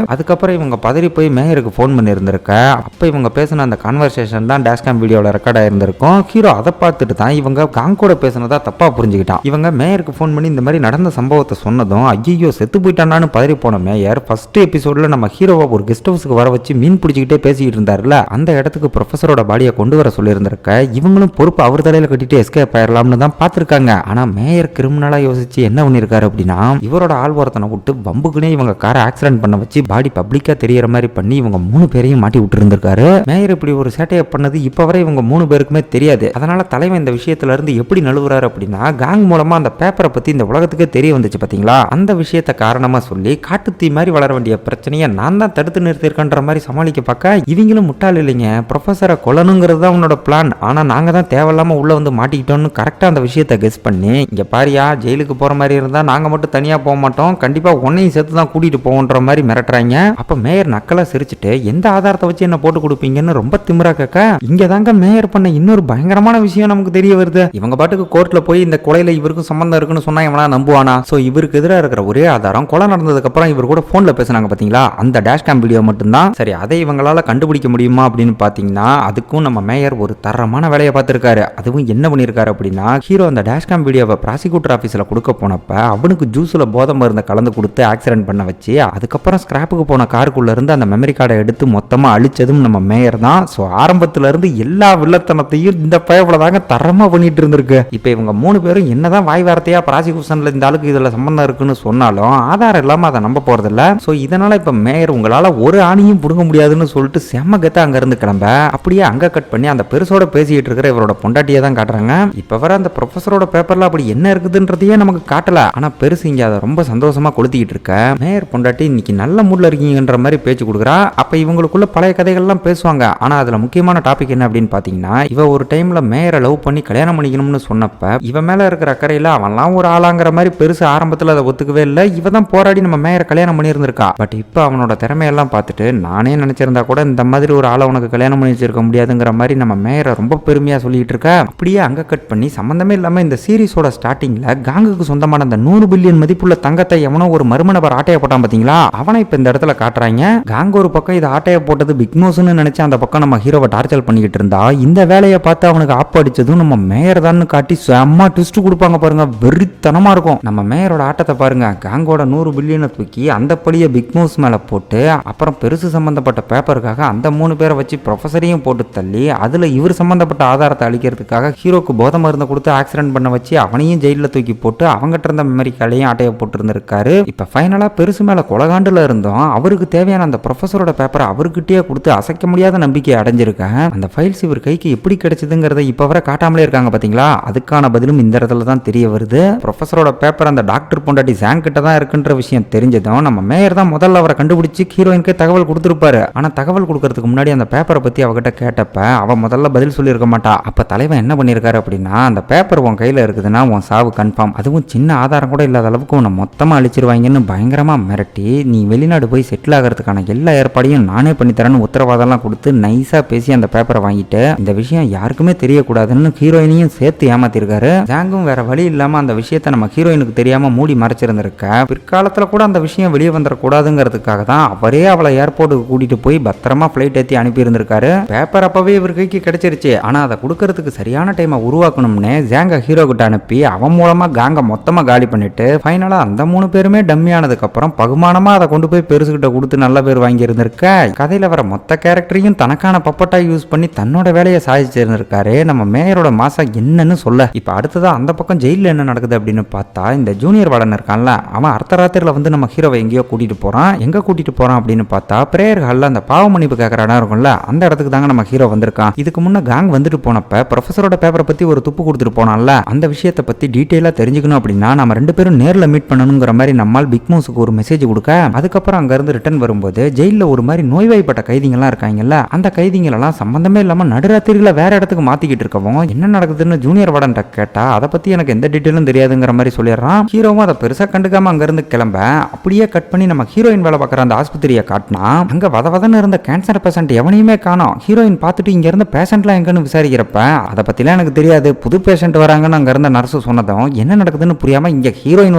அதுக்கப்புறம் இவங்க பதறி போய் மேயருக்கு போன் பண்ணி இருந்திருக்க. அப்ப இவங்க பேசின அந்த கான்வர்சேஷன் தான் டேஷ்கேம் வீடியோல ரெக்கார்ட் ஆயிருந்திருக்கும். ஹீரோ அதை பார்த்துட்டு தான் இவங்க காங் கூட பேசினதா தப்பா புரிஞ்சுக்கிட்டான். இவங்க மேயருக்கு போன் பண்ணி இந்த மாதிரி நடந்த சம்பவத்தை சொன்னதும் ஐயோ செத்து போயிட்டான்னு பதறி போன மேயர் ஃபர்ஸ்ட் எபிசோட்ல நம்ம ஹீரோவை ஒரு கெஸ்ட் ஹவுஸ்க்கு வர வச்சு மீன் பிடிச்சிக்கிட்டே பேசிக்கிட்டு இருந்தாருல, அந்த இடத்துக்கு ப்ரொஃபஸரோட பாடியை கொண்டு வர சொல்லியிருந்திருக்க. இவங்களும் பொறுப்பு அவர் தலையில கட்டிட்டு எஸ்கேப் ஆயிரலாம்னு தான் பார்த்திருக்காங்க. ஆனா மேயர் கிரிமினலா யோசிச்சு என்ன பண்ணிருக்காரு அப்படின்னா, இவரோட ஆள்வாரத்தனை விட்டு வம்புக்குனே இவங்க காரை ஆக்சிடென்ட் பண்ண வச்சு பாடி பப்ளிக்கா தெரியற மாதிரி பண்ணி இவங்க 3 பேரையும் மாட்டி விட்டு இருந்திருக்காரு. மேயர் இப்படி ஒரு சேட்டையை பண்ணது இப்ப வரை இவங்க 3 பேருக்குமே தெரியாது. அதனால தலைவன் இந்த விஷயத்துல இருந்து எப்படி நழுவுறாரு அப்படின்னா, காங் மூலமா அந்த பேப்பரை பத்தி இந்த உலகத்துக்கே தெரிய வந்துச்சு பாத்தீங்களா, அந்த விஷயத்தை காரணமா சொல்லி காட்டுத்தீ மாதிரி வளர வேண்டிய பிரச்சனையை நான் தான் தடுத்து நிறுத்திருக்கன்ற மாதிரி சமாளிக்க பார்க்க இவங்களும் முட்டாள் இல்லைங்க, ப்ரொஃபஸரை கொல்லணுங்கிறது தான் உன்னோட பிளான், ஆனா நாங்க தான் தேவையில்லாம உள்ள வந்து மாட்டிக்கிட்டோம்னு கரெக்டா அந்த விஷயத்தை கெஸ் பண்ணி, இங்க பாரியா ஜெயிலுக்கு போற மாதிரி இருந்தா நாங்க மட்டும் தனியா போக மாட்டோம், கண்டிப்பா உன்னையும் சேர்த்து தான் கூட்டிட்டு போவோன்ற மாதிரி மிரட்டுறாங்க. அப்ப மேயர் நக்கலா சிரிச்சுட்டு எந்த ஆதாரத்தை வச்சு என்ன போட்டு கொடுப்பீங்கன்னு ரொம்ப திமிரா கேட்க, இங்க தாங்க மேயர் பண்ண இன்னொரு பயங்கரமான விஷயம் நமக்கு தெரிய வருது. இவங்க பாட்டுக்கு கோர்ட்ல போய் இந்த கொலையில இவருக்கும் சம்பந்தம் இருக்குன்னு சொன்னா இவனா நம்புவானா? சோ இவருக்கு எதிராக இருக்கிற ஒரே ஆதாரம் கொலை நடந்ததுக்கு அப்புறம் இவர் கூட போன்ல பேசினாங்க பாத்தீங்களா, அந்த டேஷ்கேம் வீடியோ மட்டும்தான். சரி, அதை இவங்களால கண்டுபிடிக்க முடியுமா அப்படின்னு பாத்தீங்கன்னா, அதுக்கும் நம்ம மேயர் ஒரு தரமான வேலையை பார்த்திருக்காரு. அதுவும் என்ன பண்ணிருக்காரு அப்படின்னா, ஹீரோ அந்த டேஷ்கேம் வீடியோவை ப்ராசிக்யூட்டர் ஆபீஸ்ல கொடுக்க போனப்ப அவனுக்கு ஜூஸ்ல போதை மருந்து கலந்து கொடுத்து ஆக்சிடென்ட் பண்ண வச்சு அதுக்கப்புறம் ஸ்கிராப்புக்கு போன காருக்குள்ள இருந்து அந்த மெமரி கார்டை எடுத்து மொத்தமா அழிச்சதும் நம்ம மேயர் தான். சோ ஆரம்பத்துல இருந்து எல்லா வில்லத்தனத்தையும் இந்த பயவுல தாங்க தரமா பண்ணிட்டு இருந்திருக்கு. இப்ப இவங்க 3 பேரும் என்னதான் வாய் வார்த்தையா ப்ராசிக்யூஷன்ல இந்த ஆளுக்கு இதுல சம்பந்தம் இருக்குன்னு சொன்னாலும் ஆதாரம் இல்லாம அதை நம்ப போறது இல்ல. சோ இதனால இப்ப மேயர் உங்களால ஒரு ஆணியும் புடுங்க முடியாதுன்னு சொல்லிட்டு செம்ம கெத்த அங்க இருந்து கிளம்ப அப்படியே அங்க கட் பண்ணி அந்த பெருசோட பேசிட்டு இருக்கிற இவரோட பொண்டாட்டியை தான் காட்டுறாங்க. இப்ப வர அந்த ப்ரொஃபஸரோட பேப்பர்ல அப்படி என்ன இருக்குதுன்றதையே நமக்கு காட்டல. ஆனா பெருசு இங்க அதை ரொம்ப சந்தோஷமா கொளுத்திக்கிட்டு இருக்க. மேயர் பொண்டாட்டி இன்னைக்கு நல்ல மூட்ல இருக்கீங்கன்ற மாதிரி பேச்சு கொடுக்குறா. அப்ப இவங்களுக்குள்ள பழைய கதைகள்லாம் பேசுவாங்க. ஆனா அதுல முக்கியமான டாபிக் என்ன அப்படின்னு பாத்தீங்கன்னா, இவ ஒரு டைம்ல மேயரை லவ் பண்ணி கல்யாணம் பண்ணிக்கணும்னு சொன்னப்ப இவ மேல இருக்கிற அக்கறையில அவன்லாம் ஒரு ஆளாங்கிற மாதிரி பெருசு ஆரம்பத்துல அதை ஒத்துக்கவே இல்லை. இவ தான் போராடி நம்ம மேயரை கல்யாணம் பண்ணியிருந்திருக்கா. பட் இப்ப அவனோட திறமையெல்லாம் பார்த்துட்டு நானே நினைச்சிருந்தா கூட இந்த மாதிரி ஒரு ஆளை உனக்கு கல்யாணம் பண்ணி வச்சிருக்க முடியாதுங்கிற மாதிரி நம்ம மேயரை ரொம்ப பெருமையா சொல்லிட்டு இருக்க. அப்படியே அங்க கட் பண்ணி சம்பந்தமே இல்லாம இந்த சீரிஸோட ஸ்டார்டிங்ல காங்குக்கு சொந்தமான அந்த 100 பில்லியன் மதிப்புள்ள தங்கத்தை எவனோ ஒரு மர்மநபர் ஆட்டைய போட்டான் பாத்தீங்களா, அவனை இப்ப இந்த இடத்துல காட்டுறாங்க. காங்க ஒரு பக்கம் இதை ஆட்டைய போட்டது பிக் நோஸ்னு நினைச்சு அந்த பக்கம் நம்ம ஹீரோவை டார்ச்சர் பண்ணிக்கிட்டு இருந்தா, இந்த வேலையை பார்த்து அவனுக்கு ஆப் அடிச்சதும் நம்ம மேயர் தான் காட்டி செம்ம ட்விஸ்ட் கொடுப்பாங்க பாருங்க. வெறித்தனமா இருக்கும். நம்ம மேயரோட ஆட்டத்தை பாருங்க. காங்கோட 100 பில்லியனை தூக்கி அந்த படிய பிக் நோஸ் மேல போட்டு அப்புறம் பெருசு சம்பந்தப்பட்ட பேப்பருக்காக அந்த 3 பேரை வச்சு ப்ரொஃபஸரையும் போட்டு தள்ளி அதுல இவர் சம்பந்தப்பட்ட ஆதாரத்தை அளிக்கிறதுக்காக ஹீரோக்கு போதை மருந்து கொடுத்து ஆக்சிடென்ட் பண்ண வச்சு அவனையும் ஜெயில தூக்கி போட்டு அவங்ககிட்ட இருந்த மெமரி கார்டையும் ஆட்டைய போட்டு இருந்திருக்காரு. இப்ப ஃபைனலா பெருசு மேல கொலகாண்டுல இருந்தோம் அவருக்கு தேவையான அந்த ப்ரொஃபஸரோட பேப்பரை அவர்கிட்டயே கொடுத்து அசைக்க முடியாத நம்பிக்கை அடைஞ்சிருக்கேன். அந்த ஃபைல்ஸ் இவர் கைக்கு எப்படி கிடைச்சதுங்கிறத இப்ப வரை காட்டாமலே இருக்காங்க பாத்தீங்களா, அதுக்கான பதிலும் இந்த இடத்துல தான் தெரிய வருது. ப்ரொஃபஸரோட பேப்பர் அந்த டாக்டர் பொண்டாட்டி ஜாங் கிட்ட தான் இருக்குன்ற விஷயம் தெரிஞ்சதும் நம்ம மேயர் தான் முதல்ல அவரை கண்டுபிடிச்சு ஹீரோயினுக்கு தகவல் கொடுத்திருப்பாரு. ஆனா தகவல் கொடுக்கறதுக்கு முன்னாடி அந்த பேப்பரை பத்தி அவகிட்ட கேட்டப்ப அவ முதல்ல பதில் சொல்லியிருக்க மாட்டா. அப்ப தலைவன் என்ன பண்ணிருக்காரு அப்படின்னா, அந்த பேப்பர் உன் கையில இருக்குதுன்னா உன் சாவு கன்ஃபார்ம், அதுவும் சின்ன ஆதாரம் கூட இல்லாத அளவுக்கு உன்னை மொத்தமா அழிச்சிருவாங்கன்னு பயங்கரமா மிரட்டி நீ வெளிநாடு போய் செட்டில் ஆகிறதுக்கான எல்லா ஏற்பாடையும் நானே பண்ணித்தரேன்னு உத்தரவாதம்லாம் கொடுத்து நைஸா பேசி அந்த பேப்பரை வாங்கிட்டு இந்த விஷயம் யாருக்குமே தெரியக்கூடாதுன்னு ஹீரோயினையும் சேர்த்து ஏமாத்திருக்காரு. ஜாங்கும் வேற வழி இல்லாம அந்த விஷயத்தை நம்ம ஹீரோயினுக்கு தெரியாம மூடி மறைச்சிருந்திருக்க. பிற்காலத்துல கூட அந்த விஷயம் வெளியே வந்துடக்கூடாதுங்கிறதுக்காக தான் அவரே அவளை ஏர்போர்ட்டுக்கு கூட்டிட்டு போய் பத்திரமா பிளைட் ஏற்றி அனுப்பி இருந்திருக்காரு. பேப்பர் அப்பவே இவர் கைக்கு கிடைச்சிருச்சு. ஆனா அதை கொடுக்கறதுக்கு சரியான டைமை உருவாக்கணும்னு ஜாங்க ஹீரோ கிட்ட அனுப்பி அவன் மூலமா காங்க மொத்தமா காலி பண்ணிட்டு ஃபைனலா அந்த 3 பேருமே டம்மி ஆனதுக்கு அப்புறம் பகுமானமா அதை கொண்டு போய் பெருசுகிட்ட கொடுத்து நல்ல பேர் வாங்கி இருந்திருக்க. கதையில வர மொத்த கேரக்டரையும் தனக்கான பப்பட்டா யூஸ் பண்ணி தன்னோட வேலையை சாதிச்சிருந்திருக்காரு நம்ம மேயரோட மாசம் என்னன்னு சொல்ல. இப்ப அடுத்ததா அந்த பக்கம் ஜெயில என்ன நடக்குது அப்படின்னு பார்த்தா, இந்த ஜூனியர் வார்டன் இருக்கான்ல அவன் அர்த்தராத்திரில வந்து நம்ம ஹீரோவை எங்கேயோ கூட்டிட்டு போறான். எங்க கூட்டிட்டு போறான் அப்படின்னு பார்த்தா பிரேயர் ஹால்ல அந்த பாவ மன்னிப்பு கேட்கற இடம் இருக்கும்ல அந்த இடத்துக்கு தாங்க நம்ம ஹீரோ வந்திருக்கான். இதுக்கு முன்ன காங் வந்துட்டு போனப்ப ப்ரொஃபஸரோட பேப்பரை பத்தி ஒரு துப்பு கொடுத்துட்டு போனான்ல, அந்த விஷயத்தை பத்தி டீட்டெயிலா தெரிஞ்சுக்கணும் அப்படின்னா நம்ம 2 பேரும் நேர்ல மீட் பண்ணணுங்கிற மாதிரி நம்மால் பிக் மவுஸுக்கு ஒரு மெசேஜ் கொடுக்க, அதுக்கப்புறம் அங்க இருந்து ரிட்டர்ன் வரும்போது ஜெயில ஒரு மாதிரி நோய்வாய்ப்பட்ட கைதிகள்லாம் இருக்காங்கல்ல, அந்த கைதிகளெல்லாம் சம்பந்தமே இல்லாம நடுராத்திரியில வேற இடத்துக்கு மாத்திக்கிட்டு இருக்கவும் என்ன நடக்குதுன்னு ஜூனியர் வார்டன் கேட்டா அதை பத்தி எனக்கு எந்த டீட்டெயிலும் தெரியாதுங்கிற மாதிரி சொல்லிடுறான். ஹீரோவும் அதை பெருசா கண்டுக்காம அங்க இருந்து கிளம்ப அப்படியே கட் பண்ணி நம்ம ஹீரோயின் வேலை பார்க்குற அந்த ஆஸ்பத்திரியை காட்டினா அங்க வதவதன்னு இருந்த கேன்சர் பேஷண்ட் எவனையுமே காணோம். ஹீரோயின் பார்த்துட்டு இங்க இருந்த பேஷண்ட்லாம் எங்கன்னு விசாரிக்கிறப்ப அதை பத்திலாம் எனக்கு தெரியாது, புது பேஷண்ட் வராங்கன்னு அங்க இருந்த நர்ஸ் சொன்னதும் என்ன நடக்குதுன்னு புரியாம இங்க ஹீரோயின்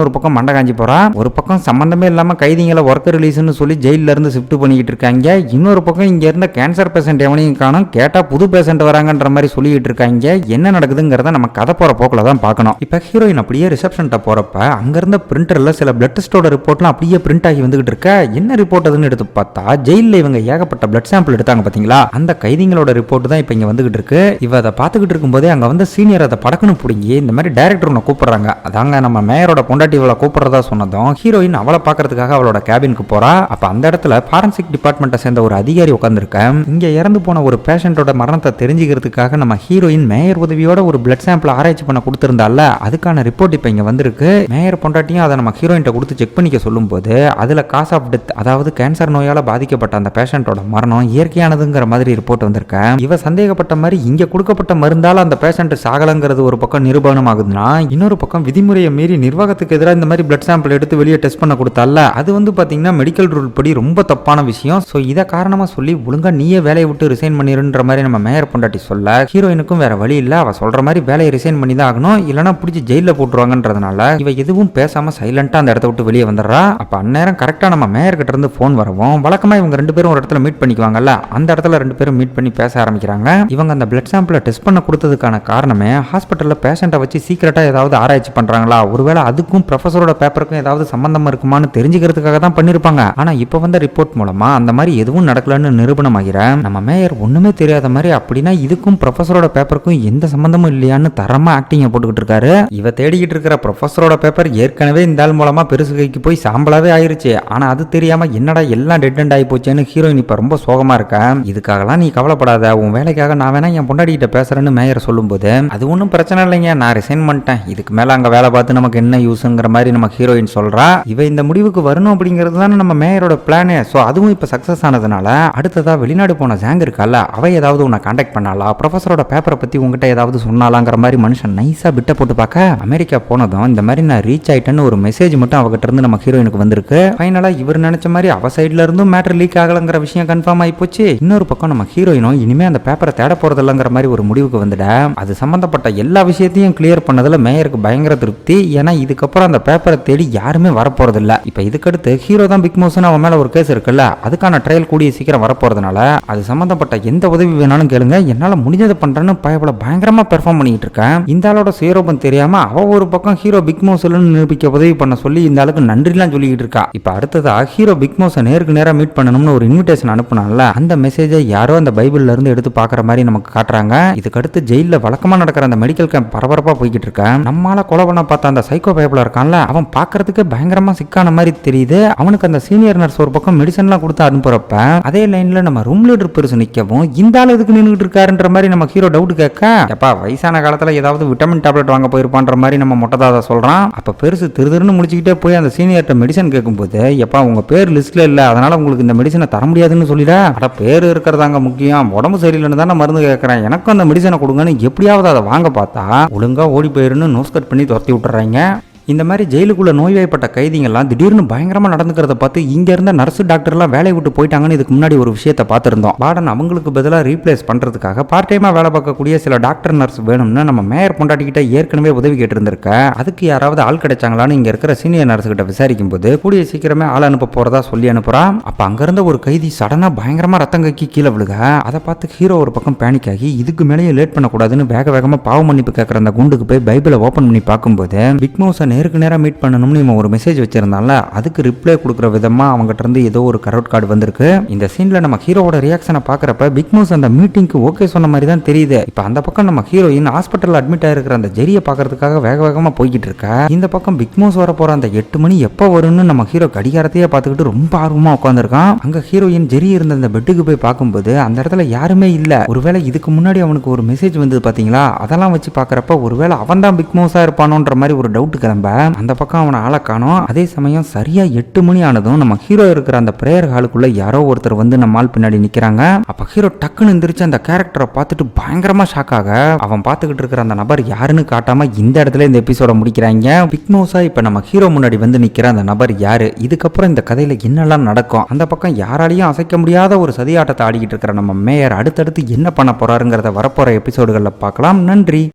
ஒரு பக்கம் மண்டை காஞ்சி போறா, ஒரு பக்கம் சம்பந்தமே இல்லாம கைதிகளை ஒர்க் ரிலீஸ்னு சொல்லி ஜெயில இருந்து ஷிஃப்ட் பண்ணிக்கிட்டு இருக்காங்க. இன்னொரு பக்கம் இங்க இருந்த கேன்சர் பேஷண்ட் எவனையும் காணும், கேட்டா புது பேஷண்ட் வராங்கன்ற மாதிரி சொல்லிட்டு இருக்காங்க. என்ன நடக்குதுங்கிறத நம்ம கதை போற போக்குல தான் பார்க்கணும். இப்ப ஹீரோயின் அப்படியே ரிசப்ஷன்ட்ட போறப்ப அங்க இருந்த பிரிண்டர்ல சில பிளட் டெஸ்டோட ரிப்போர்ட்லாம் அப்படியே பிரிண்ட் ஆகி வந்துகிட்டு இருக்க. என்ன ரிப்போர்ட் அதுன்னு எடுத்து பார்த்தா ஜெயில இவங்க ஏகப்பட்ட பிளட் சாம்பிள் எடுத்தாங்க பாத்தீங்களா, அந்த கைதிகளோட ரிப்போர்ட் தான் இப்ப இங்க வந்துகிட்டு இருக்கு. இவ அதை பார்த்துக்கிட்டு இருக்கும்போதே அங்க வந்து சீனியர் அதை படக்குன்னு பிடிங்கி இந்த மாதிரி டைரக்டர் ஒன்று கூப்பிடுறாங்க. அதாங்க நம்ம மேயரோட பொண்டாட்டி இவளை கூப்பிடுறதா சொன்னதும் ஹீரோயின் அவளை பாக்குறதுக்காக அவளோட கேபினுக்கு போறா. அப்ப அந்த இடத்துல ஃபாரன்சிக் டிபார்ட்மெண்ட்டை சேர்ந்த ஒரு அதிகாரி உட்காந்துருக்கேன். இங்க இறந்து போன ஒரு பேஷண்டோட மரணத்தை தெரிஞ்சுக்கிறதுக்காக நம்ம ஹீரோயின் மேயர் உதவியோட ஒரு பிளட் சாம்பிள் ஆராய்ச்சி பண்ண கொடுத்திருந்தால அதுக்கான ரிப்போர்ட் இப்ப இங்க வந்திருக்கு. மேயர் பொண்டாட்டியும் அதை நம்ம ஹீரோயின் கொடுத்து செக் பண்ணிக்க சொல்லும் போது அதுல காஸ் ஆஃப் டெத், அதாவது கேன்சர் நோயால பாதிக்கப்பட்ட அந்த பேஷண்டோட மரணம் இயற்கையானதுங்கிற மாதிரி ரிப்போர்ட் வந்திருக்கேன். இவ சந்தேகப்பட்ட மாதிரி இங்க கொடுக்கப்பட்ட மருந்தால அந்த பேஷண்ட் சாகலங்கிறது ஒரு பக்கம் நிரூபணம் ஆகுதுன்னா, இன்னொரு பக்கம் விதிமுறையை மீறி நிர்வாகத்துக்கு எதிராக இந்த மாதிரி பிளட் சாம்பிள் எடுத்து வெளியே டெஸ்ட் பண்ண கொடுத்தால அது வந்து பாத்தீங்கன்னா மெடிக்கல் ரூல் படி ரொம்ப தப்பான விஷயம். சோ இதை காரணமா சொல்லி ஒழுங்கா நீயே வேலையை விட்டு ரிசைன் பண்ணிருன்ற மாதிரி நம்ம மேயர் பொண்டாட்டி சொல்ல, ஹீரோயினுக்கும் வேற வழி இல்ல, அவ சொல்ற மாதிரி வேலையை ரிசைன் பண்ணி தான் ஆகணும், இல்லனா பிடிச்சி ஜெயில போட்டுருவாங்கன்றதுனால இவ எதுவும் பேசாம சைலண்டா அந்த இடத்த விட்டு வெளியே வந்துடுறா. அப்ப அந்நேரம் கரெக்டா நம்ம மேயர் கிட்ட இருந்து போன் வரவும் வழக்கமா இவங்க ரெண்டு பேரும் ஒரு இடத்துல மீட் பண்ணிக்குவாங்கல்ல, அந்த இடத்துல ரெண்டு பேரும் மீட் பண்ணி பேச ஆரம்பிக்கிறாங்க. இவங்க அந்த பிளட் சாம்பிளை டெஸ்ட் பண்ண கொடுத்ததுக்கான காரணமே ஹாஸ்பிட்டல்ல பேஷண்ட்டை வச்சு சீக்கிரட்டா ஏதாவது ஆராய்ச்சி பண்றாங்களா, ஒருவேளை அதுக்கும் ப்ரொஃபஸரோட பேப்பருக்கும் ஏதாவது சம்பந்தம் இருக்குமான்னு தெரிஞ்சுக்கிறதுக்காக தான் பண்ணிருப்பாங்க. ஆனா இப்ப வந்த ரிப்போர்ட் மூலமா அந்த மாதிரி எதுவும் நடக்கலன்னு நிரூபணம் ஆகிறேன். நம்ம மேயர் ஒண்ணுமே தெரியாத மாதிரி அப்படின்னா இதுக்கும் ப்ரொஃபஸரோட பேப்பருக்கும் எந்த சம்பந்தமும் இல்லையான்னு தரமா ஆக்டிங்க போட்டுக்கிட்டு இருக்காரு. இவ தேடிக்கிட்டு இருக்கிற ப்ரொஃபஸரோட பேப்பர் ஏற்கனவே இந்த ஆள் மூலமா பெருசு கைக்கு போய் சாம்பலாவே ஆயிருச்சு. ஆனா அது தெரியாம என்னடா எல்லாம் டெட் அண்ட் ஆகி போச்சேன்னு ஹீரோயின் இப்ப ரொம்ப சோகமா இருக்க. இதுக்காகலாம் நீ கவலைப்படாத, உன் வேலைக்காக நான் வேணா என் பொண்டாட்டி கிட்ட பேசுறேன்னு மேயர் சொல்லும் போது அது ஒன்றும் பிரச்சனை இல்லைங்க, நான் ரிசைன் பண்ணிட்டேன், இதுக்கு மேல அங்க வேலை பார்த்து நமக்கு என்ன யூஸ்ங்கிற மாதிரி நம்ம ஹீரோயின் சொல்றா. இவ இந்த முடிவுக்கு வரணும் அப்படிங்கிறது தானே நம்ம மேயரோட பிளானே. ஸோ அதுவும் இப்போ சக்ஸஸ் ஆனதுனால அடுத்ததா வெளிநாடு போன ஜாங் இருக்கால, அவ ஏதாவது உன்னை கான்டாக்ட் பண்ணாலா, ப்ரொஃபஸரோட பேப்பரை பத்தி உங்ககிட்ட ஏதாவது சொன்னாலாங்கிற மாதிரி மனுஷன் நைஸா பிட்ட போட்டு பார்க்க அமெரிக்கா போனதும் இந்த மாதிரி நான் ரீச் ஆயிட்டேன்னு ஒரு மெசேஜ் மட்டும் அவகிட்ட இருந்து நம்ம ஹீரோயினுக்கு வந்திருக்கு. ஃபைனலா இவர் நினைச்ச மாதிரி அவ சைட்ல இருந்தும் மேட்டர் லீக் ஆகலங்கிற விஷயம் கன்ஃபார்ம் ஆகி போச்சு. இன்னொரு பக்கம் நம்ம ஹீரோயினும் இனிமே அந்த பேப்பரை தேட போறது இல்லைங்கிற மாதிரி ஒரு முடிவுக்கு வந்துட அது சம்பந்தப்பட்ட எல்லா விஷயத்தையும் கிளியர் பண்ணதுல மேயருக்கு பயங்கர திருப்தி. ஏன்னா இதுக்கப்புறம் அந்த பேப்பரை தேடி யாருமே வரப்போறது இல்ல. இப்ப இதுக்கடுத்து ஹீரோ தான் பிக் மவுஸ்னு அவன் மேல ஒரு கேஸ் இருக்குல்ல, அதுக்கான ட்ரையல் கூடிய சீக்கிரம் வரப்போறதுனால அது சம்பந்தப்பட்ட எந்த உதவி வேணாலும் கேளுங்க, என்னால முடிஞ்சதை பண்றேன்னு பயங்கரமா பெர்ஃபார்ம் பண்ணிட்டு இருக்கேன். இந்த ஆளோட சுயரூபம் தெரியாம அவ ஒரு பக்கம் ஹீரோ பிக் மவுஸ்னு நிரூபிக்க உதவி பண்ண சொல்லி இந்த ஆளுக்கு நன்றிலாம் சொல்லிக்கிட்டு இருக்கா. இப்ப அடுத்ததா ஹீரோ பிக் மவுஸை நேருக்கு நேரா மீட் பண்ணணும்னு ஒரு இன்விடேஷன் அனுப்புனால அந்த மெசேஜை யாரோ அந்த பைபிள்ல இருந்து எடுத்து பாக்குற மாதிரி நமக்கு காட்டுறாங்க. இதுக்கடுத்து ஜெயில வழக்கமா நடக்கிற அந்த மெடிக்கல் கேம்ப் பரபரப்பா போய்கிட்டு இருக்க. நம்மால கொலை பண்ண பார்த்த அந்த சைக்கோ பைபிள் இருக்கான்ல, அவன் பாக்குறதுக்கு பயங்கரமா சிக்கான மாதிரி தெரியுது. அவனுக்கு அந்த சீனியர் நர்ஸ் ஒரு பக்கம் மெடிசன்லாம் கொடுத்து அனுப்புறப்ப அதே லைன்ல நம்ம ரூம் லீடர் பெருசு நிக்கவும் இந்த ஆள் எதுக்கு நின்றுட்டு இருக்காருன்ற மாதிரி நம்ம ஹீரோ டவுட் கேட்க, எப்பா வயசான காலத்துல ஏதாவது விட்டமின் டேப்லெட் வாங்க போயிருப்பான்ற மாதிரி நம்ம மொட்டதாத சொல்றான். அப்ப பெருசு திருதிருன்னு முடிச்சுக்கிட்டே போய் அந்த சீனியர்ட்ட மெடிசன் கேட்கும்போது, எப்பா உங்க பேர் லிஸ்ட்ல இல்ல, அதனால உங்களுக்கு இந்த மெடிசனை தர முடியாதுன்னு சொல்லிட. அட பேர் இருக்கிறதாங்க முக்கியம், உடம்பு சரியில்லைன்னு தானே மருந்து கேட்கறேன், எனக்கும் அந்த மெடிசனை கொடுங்கன்னு எப்படியாவது அதை வாங்க பார்த்தா ஒழுங்கா ஓடி போயிருன்னு நோஸ் கட் பண்ணி துரத்தி விட்டுறாங்க. இந்த மாதிரி ஜெயிலுக்குள்ள நோய்வாய்ப்பட்ட கைதிகள்லாம் திடீர்னு பயங்கரமா நடந்துக்கிறத பார்த்து இங்க இருந்த நர்ஸ் டாக்டர்லாம் வேலையை விட்டு போயிட்டாங்கன்னு இதுக்கு முன்னாடி ஒரு விஷயத்தை பார்த்திருந்தோம். வார்டன் அவங்களுக்கு பதிலாக ரீப்ளேஸ் பண்றதுக்காக பார்ட் டைமா வேலை பார்க்கக்கூடிய சில டாக்டர் நர்ஸ் வேணும்னு நம்ம மேயர் பொண்டாட்டிக்கிட்ட ஏற்கனவே உதவி கேட்டிருந்திருக்க. அதுக்கு யாராவது ஆள் கிடைச்சாங்களான்னு இங்க இருக்கிற சீனியர் நர்ஸ் கிட்ட விசாரிக்கும் போது கூடிய சீக்கிரமே ஆள் அனுப்ப போறதா சொல்லி அனுப்புறா. அப்ப அங்க இருந்த ஒரு கைதி சடனா பயங்கரமா ரத்தம் கக்கி கீழே விழுக அதை பார்த்து ஹீரோ ஒரு பக்கம் பேனிக் ஆகி இதுக்கு மேலேயே லேட் பண்ணக்கூடாதுன்னு வேக வேகமா பாவ மன்னிப்பு கேட்கற அந்த குண்டுக்கு போய் பைபிளை ஓபன் பண்ணி பார்க்கும்போது பிக் மவுஸை நேருக்கு நேரா மீட் பண்ணணும்னு இவன் ஒரு மெசேஜ் வச்சிருந்தால அதுக்கு ரிப்ளை கொடுக்குற விதமா அவங்ககிட்ட இருந்து ஏதோ ஒரு கரோட் கார்டு வந்திருக்கு. இந்த சீன்ல நம்ம ஹீரோவோட ரியாக்ஷனை பாக்குறப்ப பிக் மவுஸ் அந்த மீட்டிங்க்கு ஓகே சொன்ன மாதிரி தான் தெரியுது. இப்ப அந்த பக்கம் நம்ம ஹீரோயின் ஹாஸ்பிட்டல் அட்மிட் ஆயிருக்கிற அந்த ஜெரியை பாக்குறதுக்காக வேக வேகமா போய்கிட்டு இருக்க. இந்த பக்கம் பிக் மவுஸ் வர போற அந்த 8 மணி எப்ப வரும்னு நம்ம ஹீரோ கடிகாரத்தையே பார்த்துக்கிட்டு ரொம்ப ஆர்வமா உட்காந்துருக்கான். அங்க ஹீரோயின் ஜெரி இருந்த அந்த பெட்டுக்கு போய் பார்க்கும்போது அந்த இடத்துல யாருமே இல்ல. ஒருவேளை இதுக்கு முன்னாடி அவனுக்கு ஒரு மெசேஜ் வந்தது பாத்தீங்களா, அதெல்லாம் வச்சு பாக்குறப்ப ஒருவேளை அவன் தான் பிக் மவுஸா இருப்பானோன்ற மாதிரி ஒரு டவுட் கிளம்ப அந்த பக்கம் அவனை ஆள காணோம். அதே சமயம் சரியா 8 மணி ஆனதும் நம்ம ஹீரோ இருக்கிற அந்த பிரேயர் ஹாலுக்குள்ள யாரோ ஒருத்தர் வந்து நம்ம ஆள் பின்னாடி நிக்கிறாங்க. அப்ப ஹீரோ டக்குன்னு எந்திரிச்சு அந்த கேரக்டரை பார்த்துட்டு பயங்கரமா ஷாக் ஆக அவன் பார்த்துக்கிட்டு இருக்கிற அந்த நபர் யாருன்னு காட்டாம இந்த இடத்துல இந்த எபிசோட முடிக்கிறாங்க. பிக் மவுஸா இப்ப நம்ம ஹீரோ முன்னாடி வந்து நிக்கிற அந்த நபர் யாரு, இதுக்கப்புறம் இந்த கதையில என்னெல்லாம் நடக்கும், அந்த பக்கம் யாராலையும் அசைக்க முடியாத ஒரு சதியாட்டத்தை ஆடிக்கிட்டு இருக்கிற நம்ம மேயர் அடுத்தடுத்து என்ன பண்ண போறாருங்கிறத வரப்போற எபிசோடுகள்ல பார்க்கலாம். நன்றி.